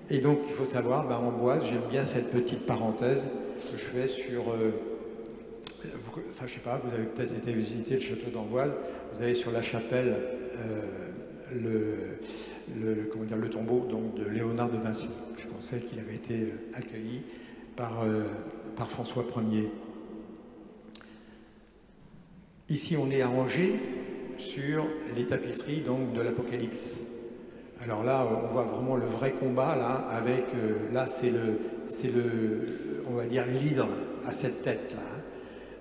Et donc, il faut savoir, Amboise, j'aime bien cette petite parenthèse que je fais sur... enfin, je sais pas, vous avez peut-être été visiter le château d'Amboise, vous avez sur la chapelle le tombeau donc, de Léonard de Vinci. Je pensais qu'il avait été accueilli par François Ier. Ici, on est à Angers sur les tapisseries donc, de l'Apocalypse. Alors là, on voit vraiment le vrai combat, là, avec, là, c'est on va dire, l'hydre à cette tête, là.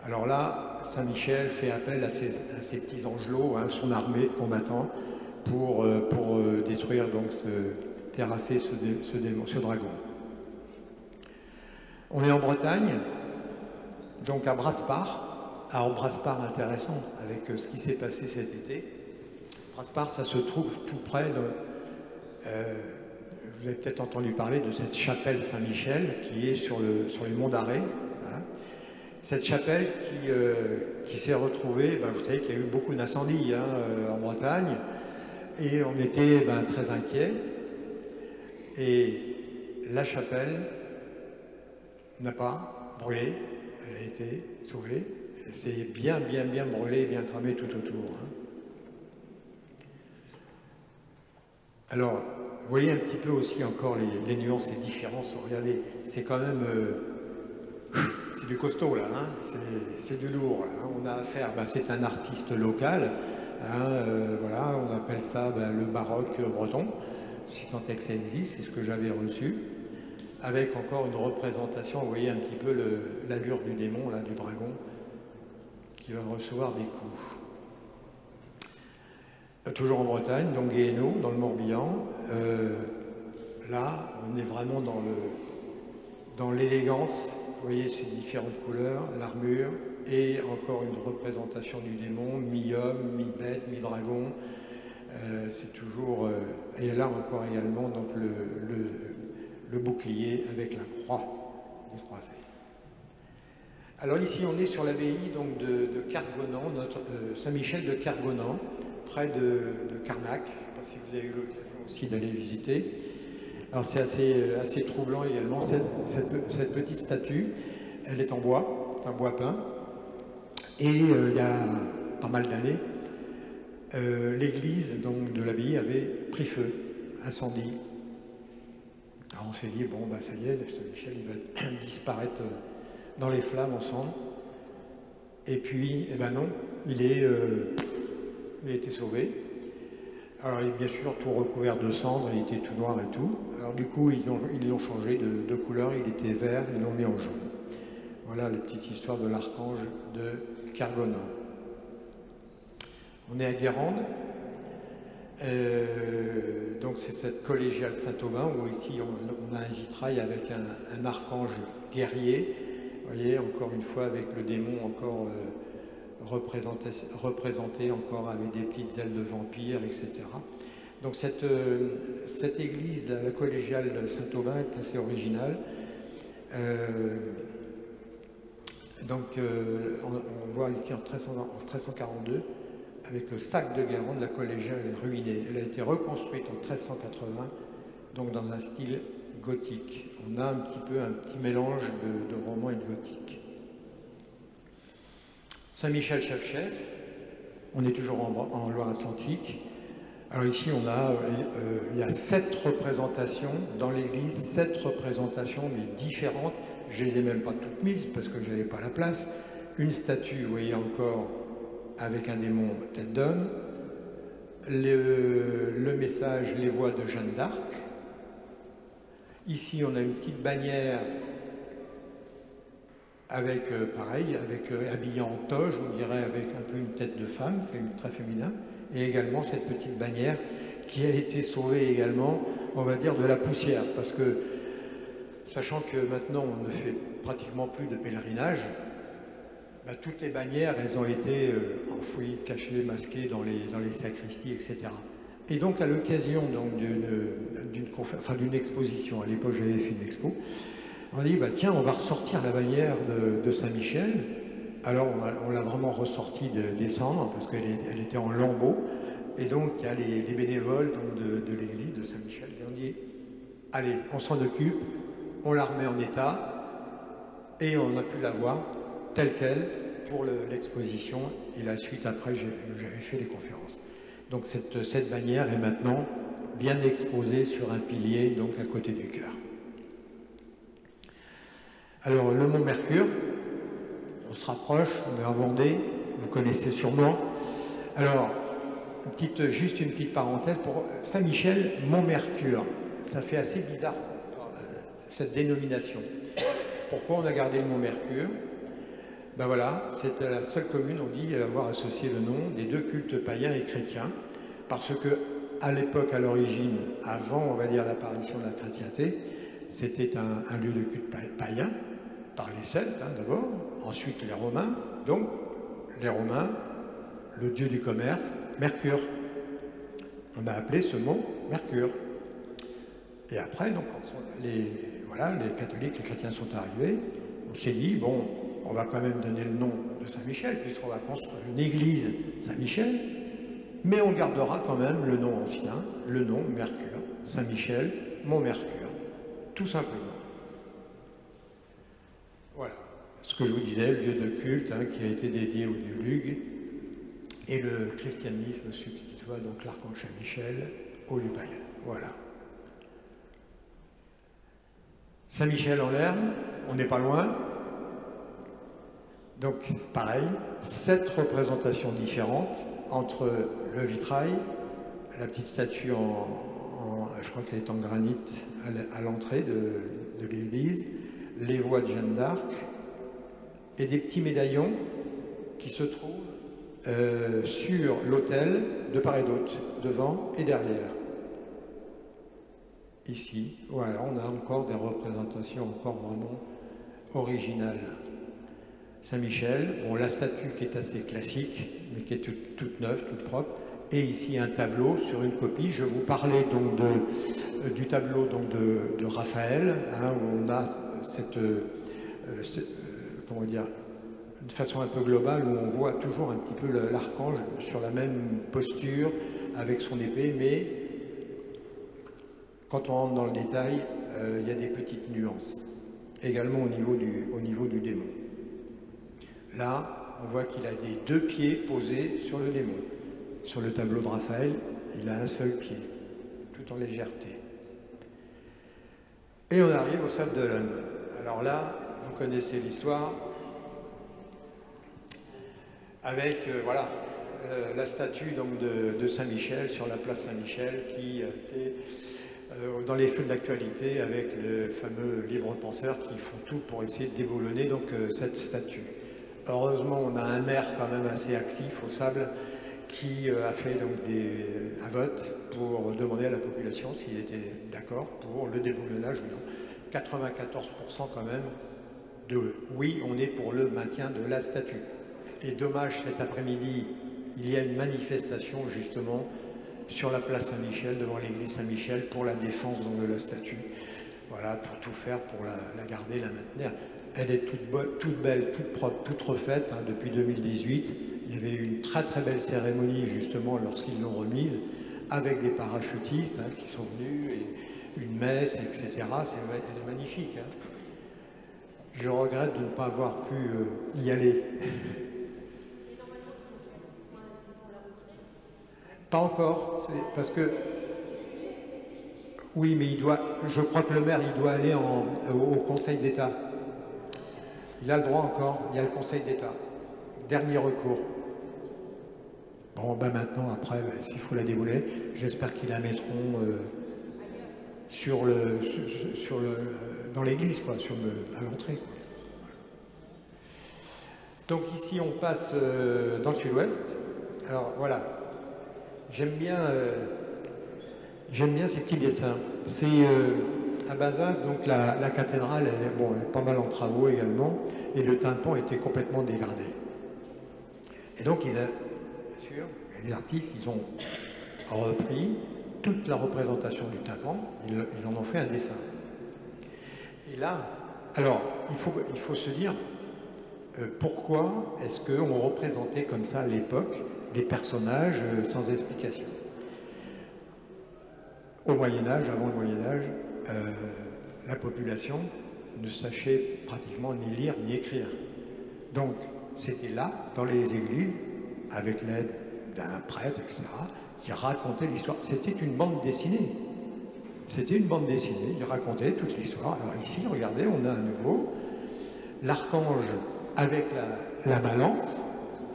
Alors là, Saint-Michel fait appel à ses petits angelots, hein, son armée de combattants, pour détruire, donc, terrasser ce dragon. On est en Bretagne, donc à Brasparts. Alors Brasparts, intéressant, avec ce qui s'est passé cet été. Brasparts, ça se trouve tout près de... vous avez peut-être entendu parler de cette chapelle Saint-Michel qui est sur les monts d'Arrée. Hein. Cette chapelle qui s'est retrouvée, vous savez qu'il y a eu beaucoup d'incendies en Bretagne, et on était très inquiets. Et la chapelle n'a pas brûlé, elle a été sauvée. C'est bien brûlé, bien cramé tout autour. Hein. Alors, vous voyez un petit peu aussi encore les nuances, les différences. Regardez, c'est quand même... c'est du costaud, là. Hein. C'est du lourd. Là, hein. On a affaire... c'est un artiste local. Hein, voilà, on appelle ça le baroque breton. Si tant est que ça existe, c'est ce que j'avais reçu. Avec encore une représentation, vous voyez un petit peu l'allure du démon, là, du dragon, qui va recevoir des coups. toujours en Bretagne, donc Guéhenno, dans le Morbihan. Là, on est vraiment dans l'élégance. Vous voyez ces différentes couleurs, l'armure, et encore une représentation du démon, mi-homme, mi-bête, mi-dragon. C'est toujours... et là encore également donc, le bouclier avec la croix du croisé. Alors ici, on est sur l'abbaye de Kergonan, Saint-Michel de Kergonan, près de Carnac. Je ne sais pas si vous avez eu l'occasion aussi d'aller visiter. Alors c'est assez troublant également, cette petite statue. Elle est en bois, c'est un bois peint. Et il y a pas mal d'années, l'église de l'abbaye avait pris feu, incendie. Alors on s'est dit, bon, bah, ça y est, Saint-Michel il va disparaître dans les flammes ensemble. Et puis, eh ben non, il a été sauvé. Alors, il est bien sûr tout recouvert de cendres, il était tout noir et tout. Alors, du coup, ils l'ont changé de couleur, il était vert, ils l'ont mis en jaune. Voilà la petite histoire de l'archange de Kergonan. On est à Guérande. Donc, c'est cette collégiale Saint-Aubin où ici on a un vitrail avec un archange guerrier. Vous voyez, encore une fois, avec le démon encore représenté encore avec des petites ailes de vampire, etc. Donc cette église, la collégiale de Saint-Aubin, est assez originale. On voit ici en 1342, avec le sac de Guérande, la collégiale est ruinée. Elle a été reconstruite en 1380, donc dans un style gothique. On a un petit mélange de roman et de gothique. Saint-Michel chef-chef, on est toujours en Loire-Atlantique. Alors ici, il y a 7 représentations dans l'église, 7 représentations, mais différentes. Je ne les ai même pas toutes mises parce que je n'avais pas la place. Une statue, vous voyez encore, avec un démon tête d'homme. Le message, les voix de Jeanne d'Arc. Ici, on a une petite bannière avec, habillé en toge, on dirait avec un peu une tête de femme, très féminin, et également cette petite bannière qui a été sauvée également, on va dire, de la poussière, parce que, sachant que maintenant on ne fait pratiquement plus de pèlerinage, bah, toutes les bannières, elles ont été enfouies, cachées, masquées dans les sacristies, etc. Et donc, à l'occasion d'une exposition, à l'époque j'avais fait une expo, on a dit, bah, tiens, on va ressortir la bannière de Saint-Michel. Alors, on l'a vraiment ressortie des cendres, parce qu'elle était en lambeaux. Et donc, il y a les bénévoles de l'église de Saint-Michel qui ont dit, allez, on s'en occupe, on la remet en état, et on a pu la voir telle qu'elle pour l'exposition. Et la suite, après, j'avais fait les conférences. Donc, cette bannière est maintenant bien exposée sur un pilier, donc à côté du chœur. Alors, le mont Mercure, on se rapproche, on est en Vendée, vous connaissez sûrement. Alors, juste une petite parenthèse, pour Saint-Michel, mont Mercure, ça fait assez bizarre, cette dénomination. Pourquoi on a gardé le mont Mercure? Ben voilà, c'était la seule commune, on dit, à avoir associé le nom des 2 cultes païens et chrétiens, parce que, à l'époque, à l'origine, avant, on va dire, l'apparition de la chrétienté, c'était un lieu de culte païen, par les Celtes d'abord, ensuite les Romains. Donc, les Romains, le dieu du commerce, Mercure. On a appelé ce mot Mercure. Et après, donc, les catholiques, les chrétiens sont arrivés, on s'est dit, bon, on va quand même donner le nom de Saint-Michel, puisqu'on va construire une église Saint-Michel, mais on gardera quand même le nom ancien, le nom Mercure, Saint-Michel, Mont-Mercure, tout simplement. Voilà, ce que je vous disais, le lieu de culte qui a été dédié au dieu Lugh, et le christianisme substitua donc l'archange Saint-Michel au lieu païen. Voilà. Saint-Michel en Lerme, on n'est pas loin. Donc, pareil, 7 représentations différentes entre le vitrail, la petite statue je crois qu'elle est en granit à l'entrée de l'église, les voix de Jeanne d'Arc et des petits médaillons qui se trouvent sur l'autel de part et d'autre, devant et derrière. Ici, voilà, on a encore des représentations encore vraiment originales. Saint-Michel, bon, la statue qui est assez classique, mais qui est toute neuve, toute propre, et ici un tableau sur une copie. Je vous parlais donc du tableau donc de Raphaël, hein, où on a comment dire, de façon un peu globale, où on voit toujours un petit peu l'archange sur la même posture, avec son épée, mais quand on rentre dans le détail, il y a des petites nuances, également au niveau du démon. Là, on voit qu'il a des 2 pieds posés sur le démon. Sur le tableau de Raphaël, il a un seul pied, tout en légèreté. Et on arrive au sable d'Olonne. Alors là, vous connaissez l'histoire, avec voilà, la statue donc, de Saint-Michel, sur la place Saint-Michel, qui était dans les feux de l'actualité, avec les fameux libres penseurs qui font tout pour essayer de déboulonner donc, cette statue. Heureusement, on a un maire quand même assez actif au sable, qui a fait donc un vote pour demander à la population s'il était d'accord pour le déboulonnage ou non. 94% quand même de oui, on est pour le maintien de la statue. Et dommage, cet après-midi, il y a une manifestation justement sur la place Saint-Michel, devant l'église Saint-Michel, pour la défense donc, de la statue. Voilà, pour tout faire, pour la garder, la maintenir. Elle est toute belle, toute propre, toute refaite hein, depuis 2018. Il y avait eu une très très belle cérémonie justement lorsqu'ils l'ont remise, avec des parachutistes hein, qui sont venus, et une messe, etc. Elle est magnifique. Hein. Je regrette de ne pas avoir pu y aller. Pas encore, parce que... Oui, mais je crois que le maire, il doit aller au Conseil d'État. Il a le droit encore, il y a le Conseil d'État. Dernier recours. Bon, ben maintenant, après, ben, s'il faut la débouler, j'espère qu'ils la mettront dans l'église, quoi, à l'entrée. Donc ici, on passe dans le sud-ouest. Alors voilà, j'aime bien ces petits dessins. C'est à Bazas, donc la cathédrale, elle est pas mal en travaux également, et le tympan était complètement dégradé. Et donc, bien sûr, les artistes, ils ont repris toute la représentation du tympan, ils en ont fait un dessin. Et là, alors, il faut se dire, pourquoi est-ce qu'on représentait comme ça à l'époque des personnages sans explication? Au Moyen-Âge, avant le Moyen-Âge, la population ne sachait pratiquement ni lire ni écrire. Donc, c'était là, dans les églises, avec l'aide d'un prêtre, etc., qui racontait l'histoire. C'était une bande dessinée. C'était une bande dessinée, il racontait toute l'histoire. Alors ici, regardez, on a à nouveau l'archange avec la balance,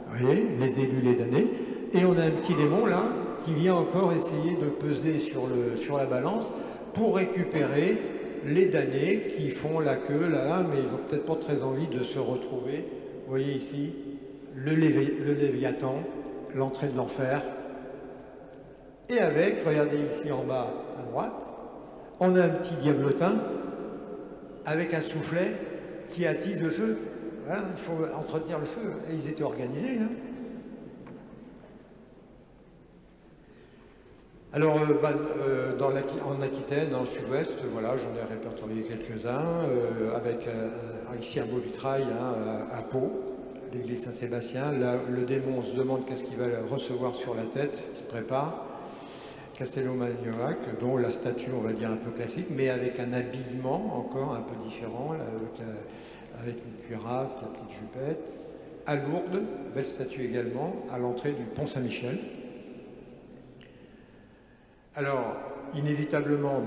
vous voyez, les élus, les damnés, et on a un petit démon là, qui vient encore essayer de peser sur la balance pour récupérer les damnés qui font la queue là, mais ils n'ont peut-être pas très envie de se retrouver. Vous voyez ici, le Léviathan, l'entrée de l'enfer. Et avec, regardez ici en bas à droite, on a un petit diablotin avec un soufflet qui attise le feu. Voilà, il faut entretenir le feu. Et ils étaient organisés. Hein. Alors, en Aquitaine, dans le sud-ouest, voilà, j'en ai répertorié quelques-uns, avec ici un beau vitrail hein, à Pau, l'église Saint-Sébastien. Là, le démon se demande qu'est-ce qu'il va recevoir sur la tête, il se prépare. Castelnau-Magnoac, dont la statue, on va dire, un peu classique, mais avec un habillement encore un peu différent, là, avec une cuirasse, la petite jupette. À Lourdes, belle statue également, à l'entrée du pont Saint-Michel. Alors, inévitablement,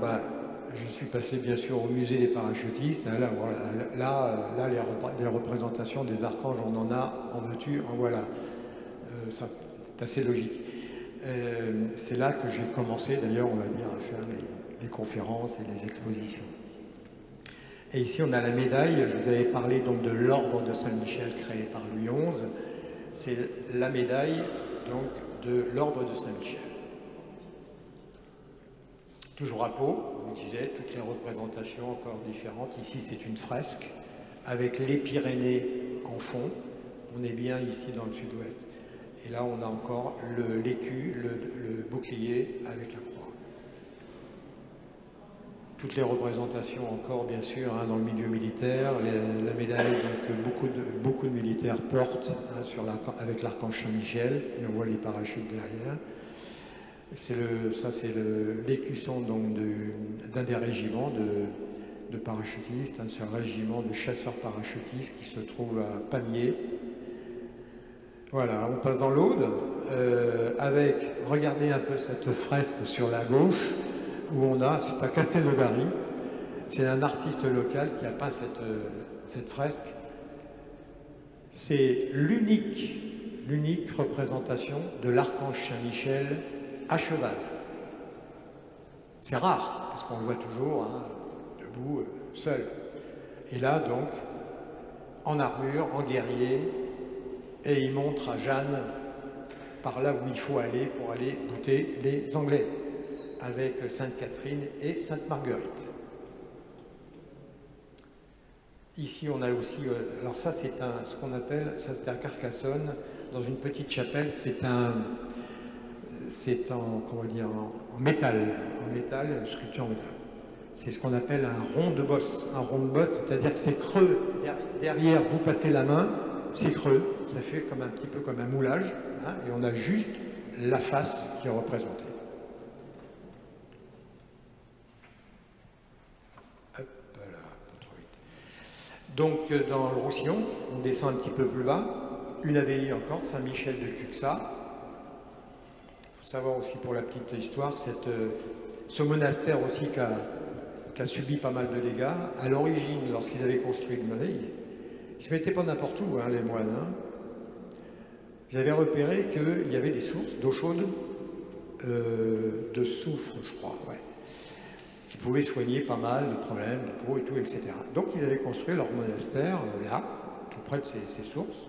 je suis passé bien sûr au musée des parachutistes. Hein, là, les représentations des archanges, on en a en veux-tu, en voilà. C'est assez logique. C'est là que j'ai commencé, d'ailleurs, on va dire, à faire les conférences et les expositions. Et ici, on a la médaille. Je vous avais parlé donc de l'ordre de Saint-Michel créé par Louis XI. c'est la médaille donc, de l'ordre de Saint-Michel. Toujours à Pau, on disait, toutes les représentations encore différentes. Ici, c'est une fresque avec les Pyrénées en fond. On est bien ici dans le sud-ouest. Et là, on a encore l'écu, le bouclier avec la croix. Toutes les représentations encore, bien sûr, hein, dans le milieu militaire. La médaille que beaucoup de militaires portent hein, avec l'archange Saint-Michel. Et on voit les parachutes derrière. Ça, c'est l'écusson d'un des régiments de parachutistes. Hein, c'est un régiment de chasseurs parachutistes qui se trouve à Pamiers. Voilà, on passe dans l'Aude avec, regardez un peu cette fresque sur la gauche, où on a, c'est à Castelnaudary, c'est un artiste local qui a peint cette fresque. C'est l'unique représentation de l'archange Saint-Michel à cheval. C'est rare, parce qu'on le voit toujours hein, debout, seul. Et là, donc, en armure, en guerrier, et il montre à Jeanne par là où il faut aller pour aller bouter les Anglais, avec Sainte Catherine et Sainte Marguerite. Ici, on a aussi, alors ça c'est ce qu'on appelle, ça c'était à Carcassonne, dans une petite chapelle, c'est comment dire, en métal, une sculpture en métal. C'est ce qu'on appelle un rond de bosse. Un rond de bosse, c'est-à-dire que c'est creux. Derrière, vous passez la main, c'est creux. Ça fait un petit peu comme un moulage. Hein, et on a juste la face qui est représentée. Hop là, pas trop vite. Donc, dans le Roussillon, on descend un petit peu plus bas. Une abbaye encore, Saint-Michel de Cuxat. Il faut savoir aussi pour la petite histoire, ce monastère aussi qui a subi pas mal de dégâts. À l'origine, lorsqu'ils avaient construit le monastère, ils ne se mettaient pas n'importe où, hein, les moines. Hein. Ils avaient repéré qu'il y avait des sources d'eau chaude, de soufre, je crois, ouais, qui pouvaient soigner pas mal de problèmes de peau et tout, etc. Donc ils avaient construit leur monastère là, tout près de ces sources.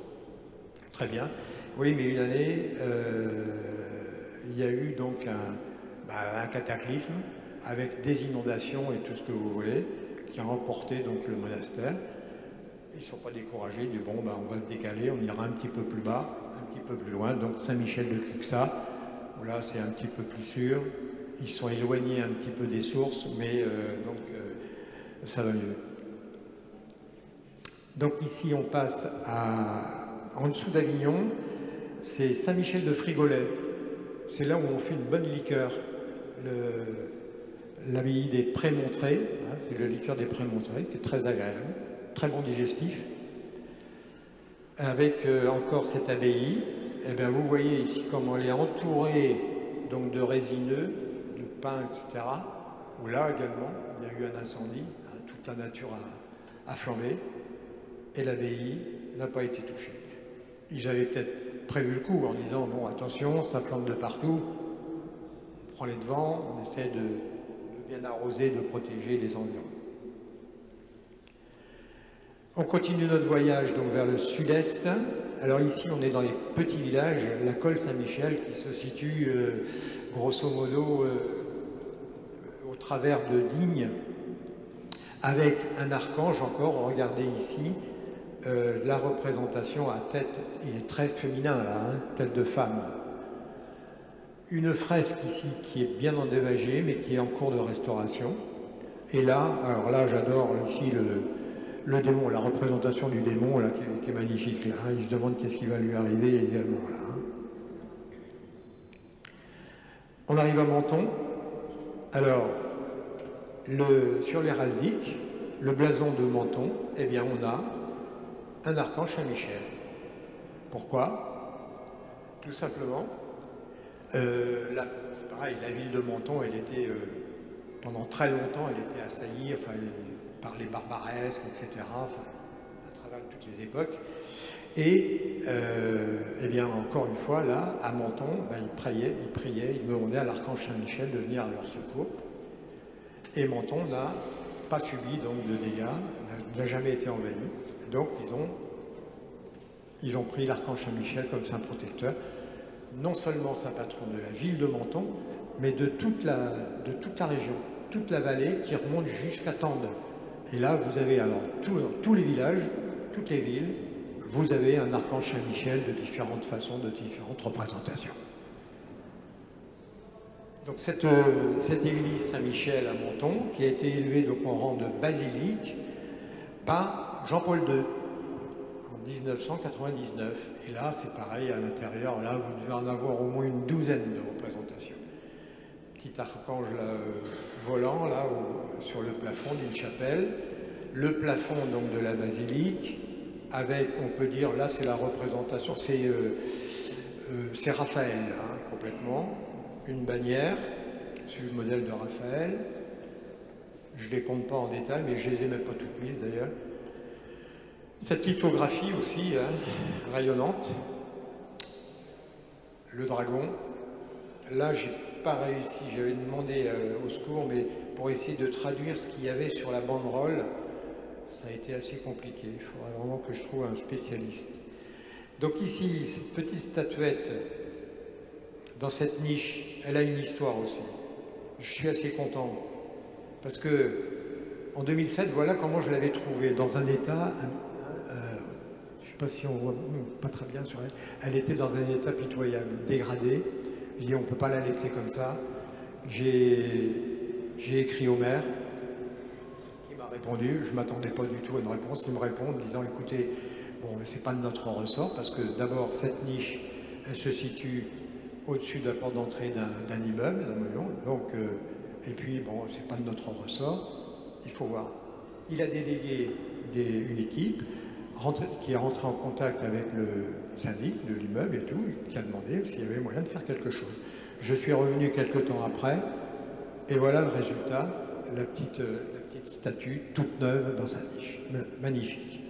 Très bien. Oui, mais une année, il y a eu donc un cataclysme avec des inondations et tout ce que vous voulez, qui a remporté donc le monastère. Ils ne sont pas découragés, ils disent bon, on va se décaler, on ira un petit peu plus bas, un petit peu plus loin, donc Saint-Michel de Cuxat, où là c'est un petit peu plus sûr. Ils sont éloignés un petit peu des sources, mais ça va mieux. Donc ici on passe en dessous d'Avignon, c'est Saint-Michel de Frigolet. C'est là où on fait une bonne liqueur. L'abbaye des Prémontrés, hein, c'est le liqueur des Prémontrés, qui est très agréable, très bon digestif. Avec encore cette abbaye, eh bien, vous voyez ici comment elle est entourée donc, de résineux, de pins, etc. Où là également, il y a eu un incendie, hein, toute la nature a flambé, et l'abbaye n'a pas été touchée. Ils avaient peut-être prévu le coup en disant, bon, attention, ça flambe de partout, on prend les devants, on essaie de bien arroser, de protéger les environs. On continue notre voyage donc vers le sud-est. Alors ici, on est dans les petits villages, la Colle Saint-Michel qui se situe grosso modo au travers de Digne, avec un archange encore. Regardez ici, la représentation à tête, il est très féminin là, hein, tête de femme. Une fresque ici qui est bien endommagée, mais qui est en cours de restauration. Et là, alors là, j'adore ici le démon, la représentation du démon là, qui est magnifique. Là, hein. Il se demande qu'est-ce qui va lui arriver également là. Hein. On arrive à Menton. Alors, sur l'héraldique, le blason de Menton, eh bien, on a un archange Saint-Michel. Pourquoi? Tout simplement. C'est pareil, la ville de Menton, elle était, pendant très longtemps, elle était assaillie par les barbaresques, etc., à travers toutes les époques. Et, eh bien, encore une fois, là, à Menton, ils priaient, ils demandaient à l'archange Saint-Michel de venir à leur secours. Et Menton n'a pas subi donc, de dégâts, n'a jamais été envahi. Donc, ils ont Ils ont pris l'archange Saint-Michel comme saint protecteur, non seulement saint patron de la ville de Menton, mais de toute la région, toute la vallée qui remonte jusqu'à Tende. Et là, vous avez alors tous les villages, toutes les villes, vous avez un archange Saint-Michel de différentes façons, de différentes représentations. Donc cette église Saint-Michel à Menton, qui a été élevée donc en rang de basilique par Jean-Paul II en 1999. Et là, c'est pareil à l'intérieur. Là, vous devez en avoir au moins une douzaine de représentations. Petit archange là, volant là sur le plafond d'une chapelle. Le plafond donc de la basilique, avec, on peut dire, là c'est la représentation, c'est Raphaël, hein, complètement. Une bannière, sur le modèle de Raphaël. Je ne les compte pas en détail, mais je ne les ai même pas toutes mises d'ailleurs. Cette lithographie aussi, hein, rayonnante. Le dragon. Là, j'ai pas réussi, j'avais demandé au secours, mais pour essayer de traduire ce qu'il y avait sur la banderole, ça a été assez compliqué. Il faudrait vraiment que je trouve un spécialiste. Donc ici, cette petite statuette, dans cette niche, elle a une histoire aussi. Je suis assez content, parce que en 2007, voilà comment je l'avais trouvée, dans un état, je ne sais pas si on voit, pas très bien sur elle, elle était dans un état pitoyable, dégradé. Je dis, on ne peut pas la laisser comme ça. J'ai écrit au maire, qui m'a répondu. Je ne m'attendais pas du tout à une réponse. Il me répond en me disant, écoutez, bon, ce n'est pas de notre ressort, parce que d'abord, cette niche, elle se situe au-dessus de la porte d'entrée d'un immeuble, d'un monument. Donc, et puis, bon, ce n'est pas de notre ressort. Il faut voir. Il a délégué une équipe qui est rentré en contact avec le syndic de l'immeuble et tout, qui a demandé s'il y avait moyen de faire quelque chose. Je suis revenu quelques temps après, et voilà le résultat, la petite statue toute neuve dans sa niche. Magnifique.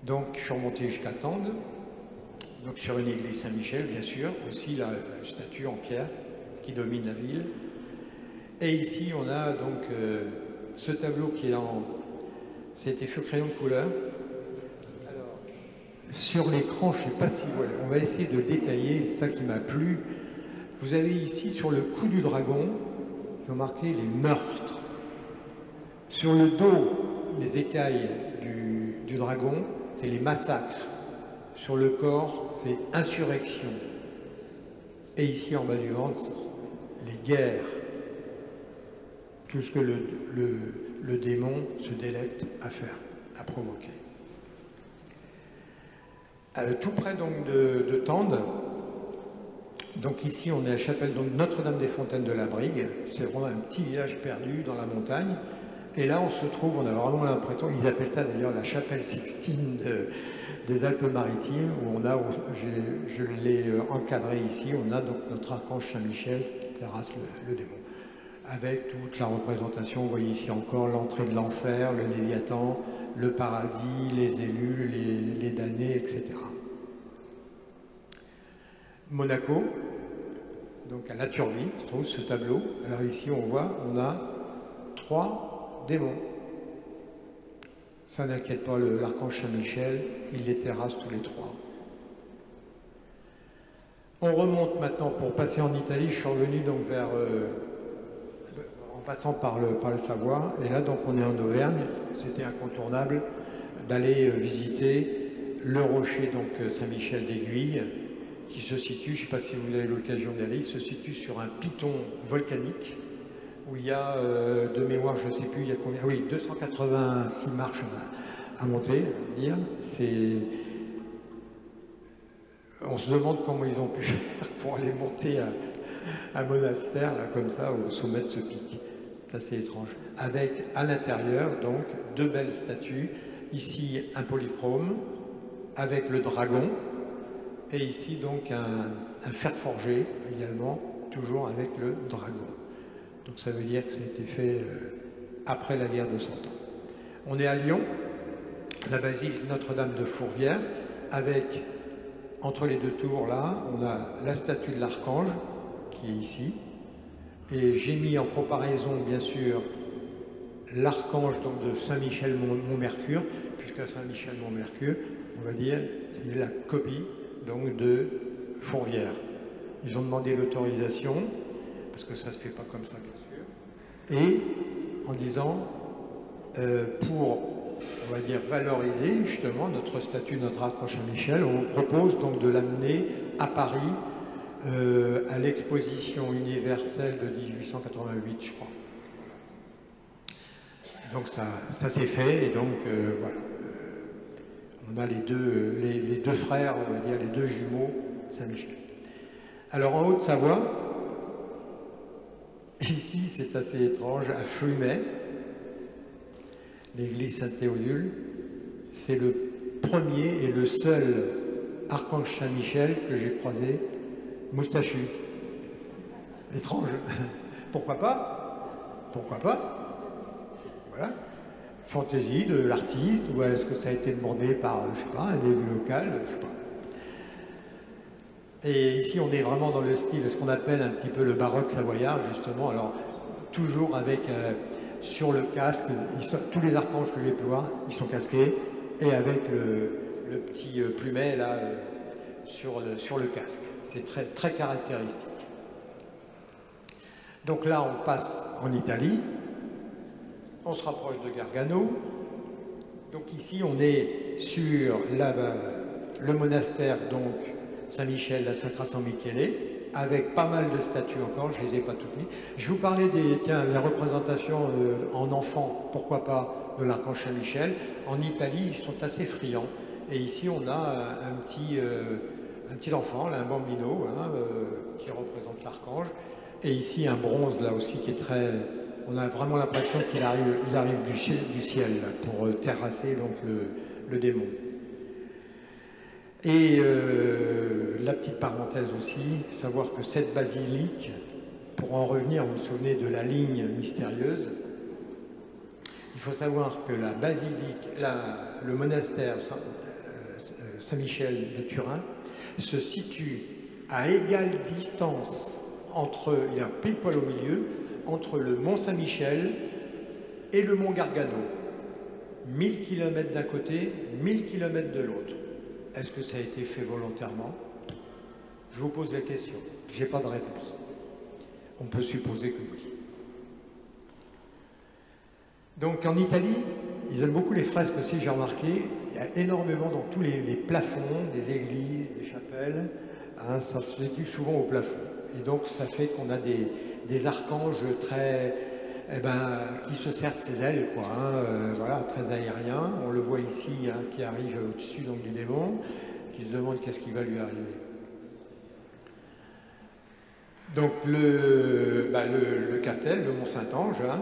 Donc je suis remonté jusqu'à Tende, donc sur une église Saint-Michel, bien sûr, aussi la statue en pierre qui domine la ville. Et ici, on a donc ce tableau qui est c'était fait au crayon de couleur. Alors, sur l'écran, je ne sais pas si voilà, on va essayer de détailler, c'est ça qui m'a plu. Vous avez ici, sur le cou du dragon, ils ont marqué les meurtres. Sur le dos, les écailles du dragon, c'est les massacres. Sur le corps, c'est insurrection. Et ici, en bas du ventre, les guerres. Tout ce que le démon se délecte à faire, à provoquer. Tout près donc de Tende, donc ici on est à la chapelle Notre-Dame des Fontaines de la Brigue, c'est vraiment un petit village perdu dans la montagne, et là on se trouve, on a vraiment l'impression, ils appellent ça d'ailleurs la chapelle Sixtine des Alpes-Maritimes, où on a, je l'ai encadré ici, on a donc notre archange Saint-Michel qui terrasse le démon. Avec toute la représentation, vous voyez ici encore l'entrée de l'enfer, le Léviathan, le paradis, les élus, les damnés, etc. Monaco, donc à la Turbie, se trouve ce tableau. Alors ici, on voit, on a 3 démons. Ça n'inquiète pas l'archange Saint-Michel, il les terrasse tous les 3. On remonte maintenant pour passer en Italie. Je suis revenu donc vers... en passant par le Savoie, et là donc on est en Auvergne. C'était incontournable d'aller visiter le rocher donc Saint-Michel d'Aiguille, qui se situe, je ne sais pas si vous avez l'occasion d'aller, il se situe sur un piton volcanique où il y a de mémoire, je ne sais plus, il y a combien, oui, 286 marches à monter, dire. On se demande comment ils ont pu faire pour aller monter un monastère là comme ça au sommet de ce pic. C'est assez étrange. Avec à l'intérieur donc 2 belles statues. Ici un polychrome avec le dragon et ici donc un fer forgé également, toujours avec le dragon. Donc ça veut dire que ça a été fait après la guerre de 100 ans. On est à Lyon, la basilique Notre-Dame de Fourvière, avec entre les 2 tours là, on a la statue de l'archange qui est ici. Et j'ai mis en comparaison, bien sûr, l'archange de Saint-Michel-Mont-Mercure, puisqu'à Saint-Michel-Mont-Mercure, on va dire, c'est la copie donc, de Fourvière. Ils ont demandé l'autorisation, parce que ça ne se fait pas comme ça, bien sûr, et en disant, pour, on va dire, valoriser justement notre statue, notre arc Saint-Michel, on propose donc de l'amener à Paris, à l'exposition universelle de 1888, je crois. Donc ça s'est fait, et donc voilà. On a les deux frères, on va dire, les deux jumeaux Saint-Michel. Alors en Haute-Savoie, ici c'est assez étrange, à Flumet, l'église Saint-Théodule, c'est le premier et le seul archange Saint-Michel que j'ai croisé moustachu. Étrange. Pourquoi pas? Pourquoi pas? Voilà. Fantaisie de l'artiste, ou est-ce que ça a été demandé par, je sais pas, un élu local, je sais pas. Et ici, on est vraiment dans le style, ce qu'on appelle un petit peu le baroque savoyard, justement. Alors, toujours avec, sur le casque, tous les archanges que j'ai pu voir, ils sont casqués, et avec le petit plumet, là, sur le casque. C'est très, très caractéristique. Donc là, on passe en Italie. On se rapproche de Gargano. Donc ici, on est sur le monastère, donc Saint-Michel, la Sacra San Michele, avec pas mal de statues encore, je ne les ai pas toutes mises. Je vous parlais les représentations en enfant, pourquoi pas, de l'archange Saint-Michel. En Italie, ils sont assez friands. Et ici, on a un petit enfant, là, un bambino, hein, qui représente l'archange. Et ici, un bronze, là aussi, qui est très... On a vraiment l'impression qu'il arrive du ciel là, pour terrasser donc, le démon. Et la petite parenthèse aussi, savoir que cette basilique, pour en revenir, vous vous souvenez de la ligne mystérieuse, il faut savoir que la basilique, le monastère Saint-Michel de Turin se situe à égale distance entre, il y a pile poil au milieu, entre le mont Saint-Michel et le mont Gargano. 1000 km d'un côté, 1000 km de l'autre. Est-ce que ça a été fait volontairement? Je vous pose la question. Je n'ai pas de réponse. On peut supposer que oui. Donc en Italie, ils aiment beaucoup les fresques aussi, j'ai remarqué. Il y a énormément dans tous les plafonds des églises, des chapelles. Hein, ça se situe souvent au plafond. Et donc ça fait qu'on a des archanges très, qui se serrent de ses ailes, quoi, hein, voilà, très aériens. On le voit ici, hein, qui arrive au-dessus donc, du démon, qui se demande qu'est-ce qui va lui arriver. Donc le Castel, le Mont Saint-Ange, hein,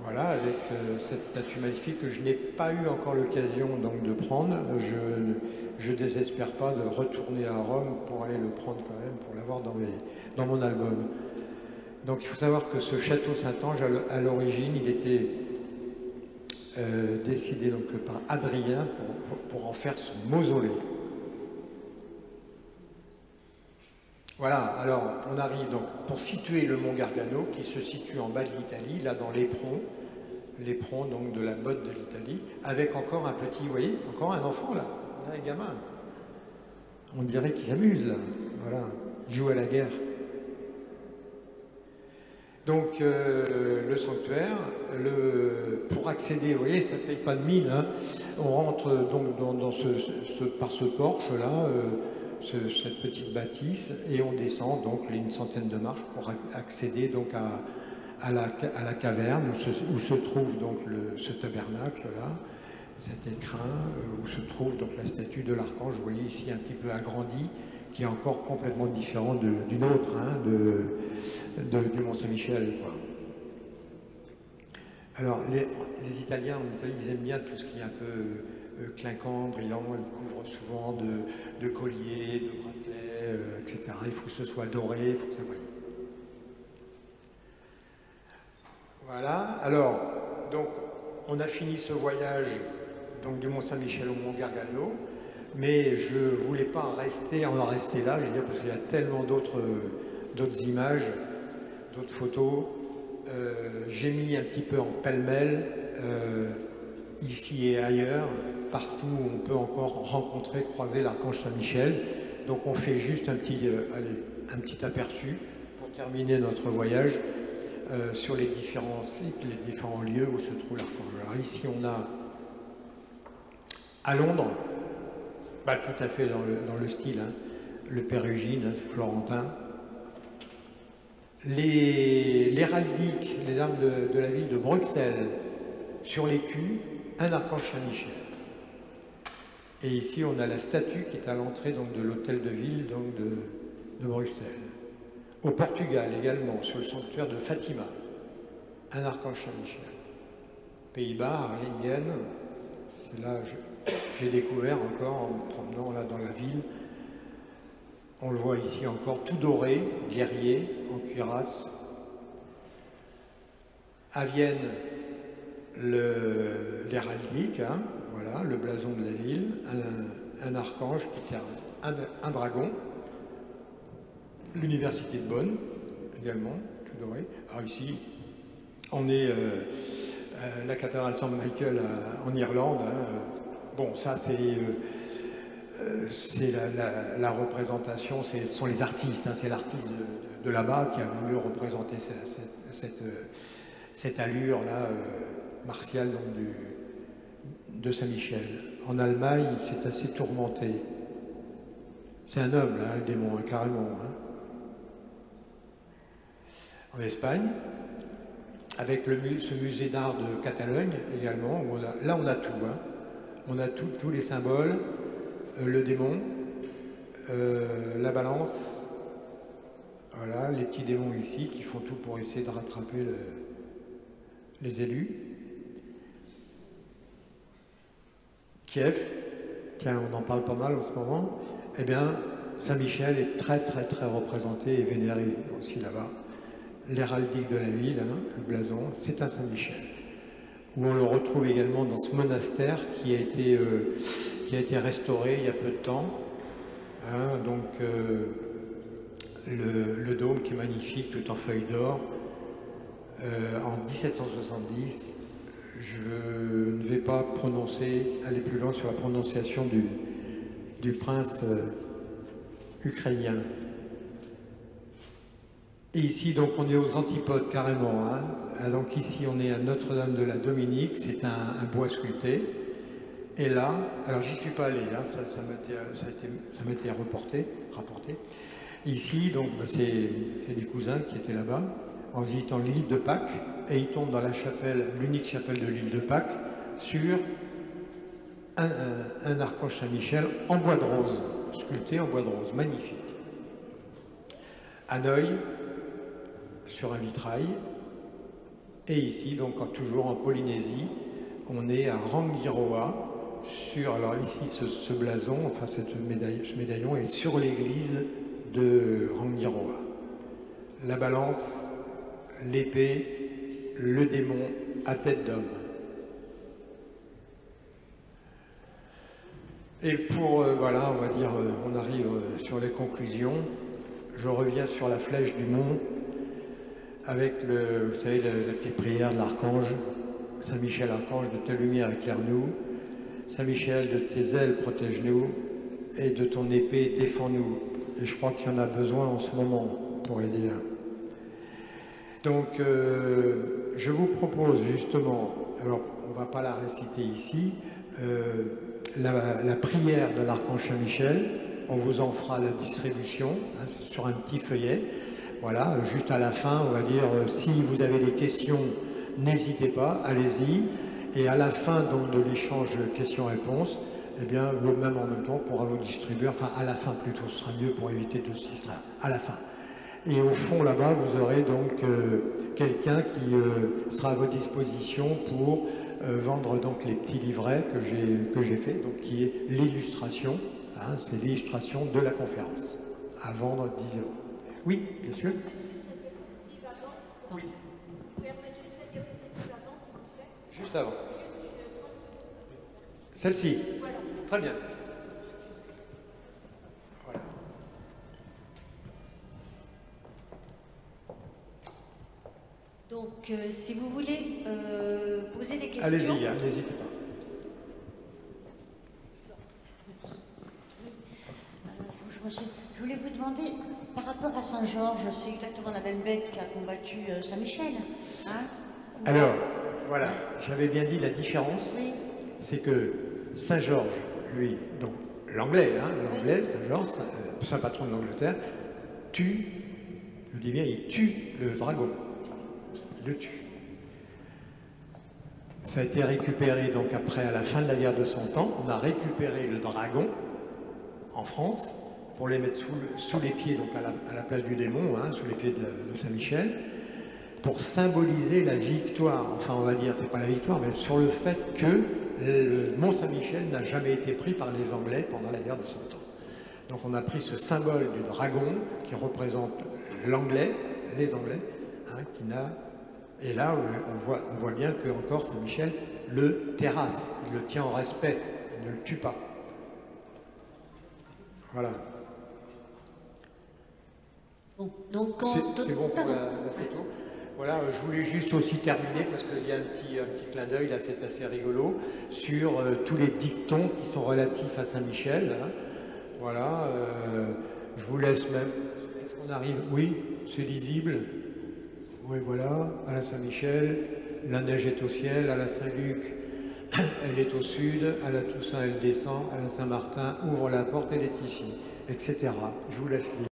voilà, avec cette statue magnifique que je n'ai pas eu encore l'occasion donc de prendre. Je désespère pas de retourner à Rome pour aller le prendre quand même, pour l'avoir dans mon album. Donc il faut savoir que ce château Saint-Ange, à l'origine, il était décidé donc, par Adrien pour en faire son mausolée. Voilà, alors on arrive donc pour situer le mont Gargano qui se situe en bas de l'Italie, là dans l'éperon donc de la mode de l'Italie, avec encore un petit, vous voyez, encore un enfant là, un gamin. On dirait qu'il s'amuse là, voilà, il joue à la guerre. Donc le sanctuaire, pour accéder, vous voyez, ça ne paye pas de mine, hein. On rentre donc par ce porche là, cette petite bâtisse, et on descend donc une centaine de marches pour accéder donc à la caverne où se trouve donc ce tabernacle là, cet écrin où se trouve donc la statue de l'archange. Vous voyez ici un petit peu agrandi, qui est encore complètement différent d'une autre, hein, du Mont Saint-Michel. Alors, les Italiens, en Italie, ils aiment bien tout ce qui est un peu clinquant, brillant. Ils couvrent souvent de colliers, de bracelets, etc. Il faut que ce soit doré, il faut que ça brille. Voilà. Alors, donc, on a fini ce voyage donc, du Mont Saint-Michel au Mont Gargano. Mais je ne voulais pas en rester là, je veux dire, parce qu'il y a tellement d'autres images, d'autres photos. J'ai mis un petit peu en pêle-mêle, ici et ailleurs, partout où on peut encore rencontrer, croiser l'Archange Saint-Michel. Donc on fait juste un petit aperçu pour terminer notre voyage sur les différents sites, les différents lieux où se trouve l'Archange. Alors ici on a à Londres, bah, tout à fait dans le style, hein, le Pérugine, florentin. L'héraldique, les armes de la ville de Bruxelles, sur l'écu, un archange Saint-Michel. Et ici, on a la statue qui est à l'entrée de l'hôtel de ville donc de Bruxelles. Au Portugal également, sur le sanctuaire de Fatima, un archange Saint-Michel. Pays-Bas, Harlingen, c'est là que j'ai découvert encore en me promenant là dans la ville. On le voit ici encore, tout doré, guerrier, en cuirasse. À Vienne, l'héraldique, hein, voilà, le blason de la ville, un archange qui terrasse, un dragon. L'université de Bonn, également, tout doré. Alors ici, on est à la cathédrale Saint-Michael en Irlande. Hein. Bon, ça c'est la représentation, ce sont les artistes, hein, c'est l'artiste de là-bas qui a voulu représenter cette allure-là martiale donc, de Saint-Michel. En Allemagne, c'est assez tourmenté. C'est un homme, là, le démon, hein, carrément. Hein. En Espagne, avec ce musée d'art de Catalogne également, où là on a tout. Hein. On a tous les symboles. Le démon, la balance, voilà, les petits démons ici qui font tout pour essayer de rattraper les élus. Kiev, tiens, on en parle pas mal en ce moment, eh bien, Saint-Michel est très représenté et vénéré aussi là-bas. L'héraldique de la ville, hein, le blason, c'est un Saint-Michel. Où on le retrouve également dans ce monastère qui a été restauré il y a peu de temps. Hein, donc le dôme qui est magnifique, tout en feuilles d'or. En 1770, je ne vais pas aller plus loin sur la prononciation du prince ukrainien. Et ici, donc, on est aux antipodes carrément. Hein. Donc ici, on est à Notre-Dame de la Dominique, c'est un bois sculpté. Et là, alors j'y suis pas allé, hein, ça m'a été rapporté. Ici, donc, bah, c'est des cousins qui étaient là-bas, en visitant l'île de Pâques, et ils tombent dans la chapelle, l'unique chapelle de l'île de Pâques, sur un archange Saint-Michel en bois de rose, sculpté en bois de rose, magnifique. Hanoï, sur un vitrail, et ici, donc toujours en Polynésie, on est à Rangiroa, alors ici ce blason, enfin ce médaillon est sur l'église de Rangiroa. La balance, l'épée, le démon à tête d'homme. Et pour, voilà, on va dire, on arrive sur les conclusions. Je reviens sur la flèche du mont avec, vous savez, la petite prière de l'archange. Saint-Michel, archange, de ta lumière éclaire-nous. Saint-Michel, de tes ailes protège-nous. Et de ton épée défends-nous. Et je crois qu'il y en a besoin en ce moment pour aider. Donc, je vous propose justement, alors on ne va pas la réciter ici, la prière de l'archange Saint-Michel. On vous en fera la distribution, hein, sur un petit feuillet. Voilà, juste à la fin, on va dire, si vous avez des questions, n'hésitez pas, allez-y. Et à la fin donc, de l'échange questions-réponses, eh bien, même en même temps, on pourra vous distribuer, enfin à la fin plutôt, ce sera mieux pour éviter de se distraire, à la fin. Et au fond, là-bas, vous aurez donc quelqu'un qui sera à votre disposition pour vendre donc les petits livrets que j'ai fait, donc qui est l'illustration. Hein, c'est l'illustration de la conférence, à vendre 10 €. Oui, bien sûr. Oui. Juste avant. Celle-ci. Voilà. Très bien. Voilà. Donc, si vous voulez poser des questions... Allez-y, n'hésitez pas. Bonjour monsieur, je voulais vous demander, par rapport à Saint-Georges, c'est exactement la même bête qui a combattu Saint-Michel, hein? Alors, voilà, j'avais bien dit la différence, Oui. c'est que Saint-Georges, lui, donc l'anglais, hein, l'anglais, Saint-Georges, saint patron de l'Angleterre, tue, je dis bien, il tue le dragon. Il le tue. Ça a été récupéré, donc après, à la fin de la guerre de 100 ans, on a récupéré le dragon en France pour les mettre sous les pieds, donc à la place du démon, hein, sous les pieds de Saint-Michel, pour symboliser la victoire, enfin on va dire, c'est pas la victoire, mais sur le fait que le Mont Saint-Michel n'a jamais été pris par les Anglais pendant la guerre de 100 ans. Donc on a pris ce symbole du dragon qui représente l'anglais, les Anglais, hein, qui n'a... Et là, on voit bien que encore Saint-Michel le terrasse, il le tient en respect, il ne le tue pas. Voilà. Bon, donc C'est bon pour la photo. Voilà, je voulais juste aussi terminer, parce qu'il y a un petit clin d'œil, là c'est assez rigolo, sur tous les dictons qui sont relatifs à Saint-Michel. Hein. Voilà, je vous laisse même. Est-ce qu'on arrive? Oui, c'est lisible. Oui, voilà, à la Saint-Michel, la neige est au ciel, à la Saint-Luc, elle est au sud, à la Toussaint, elle descend, à la Saint-Martin, ouvre la porte, elle est ici, etc. Je vous laisse lire.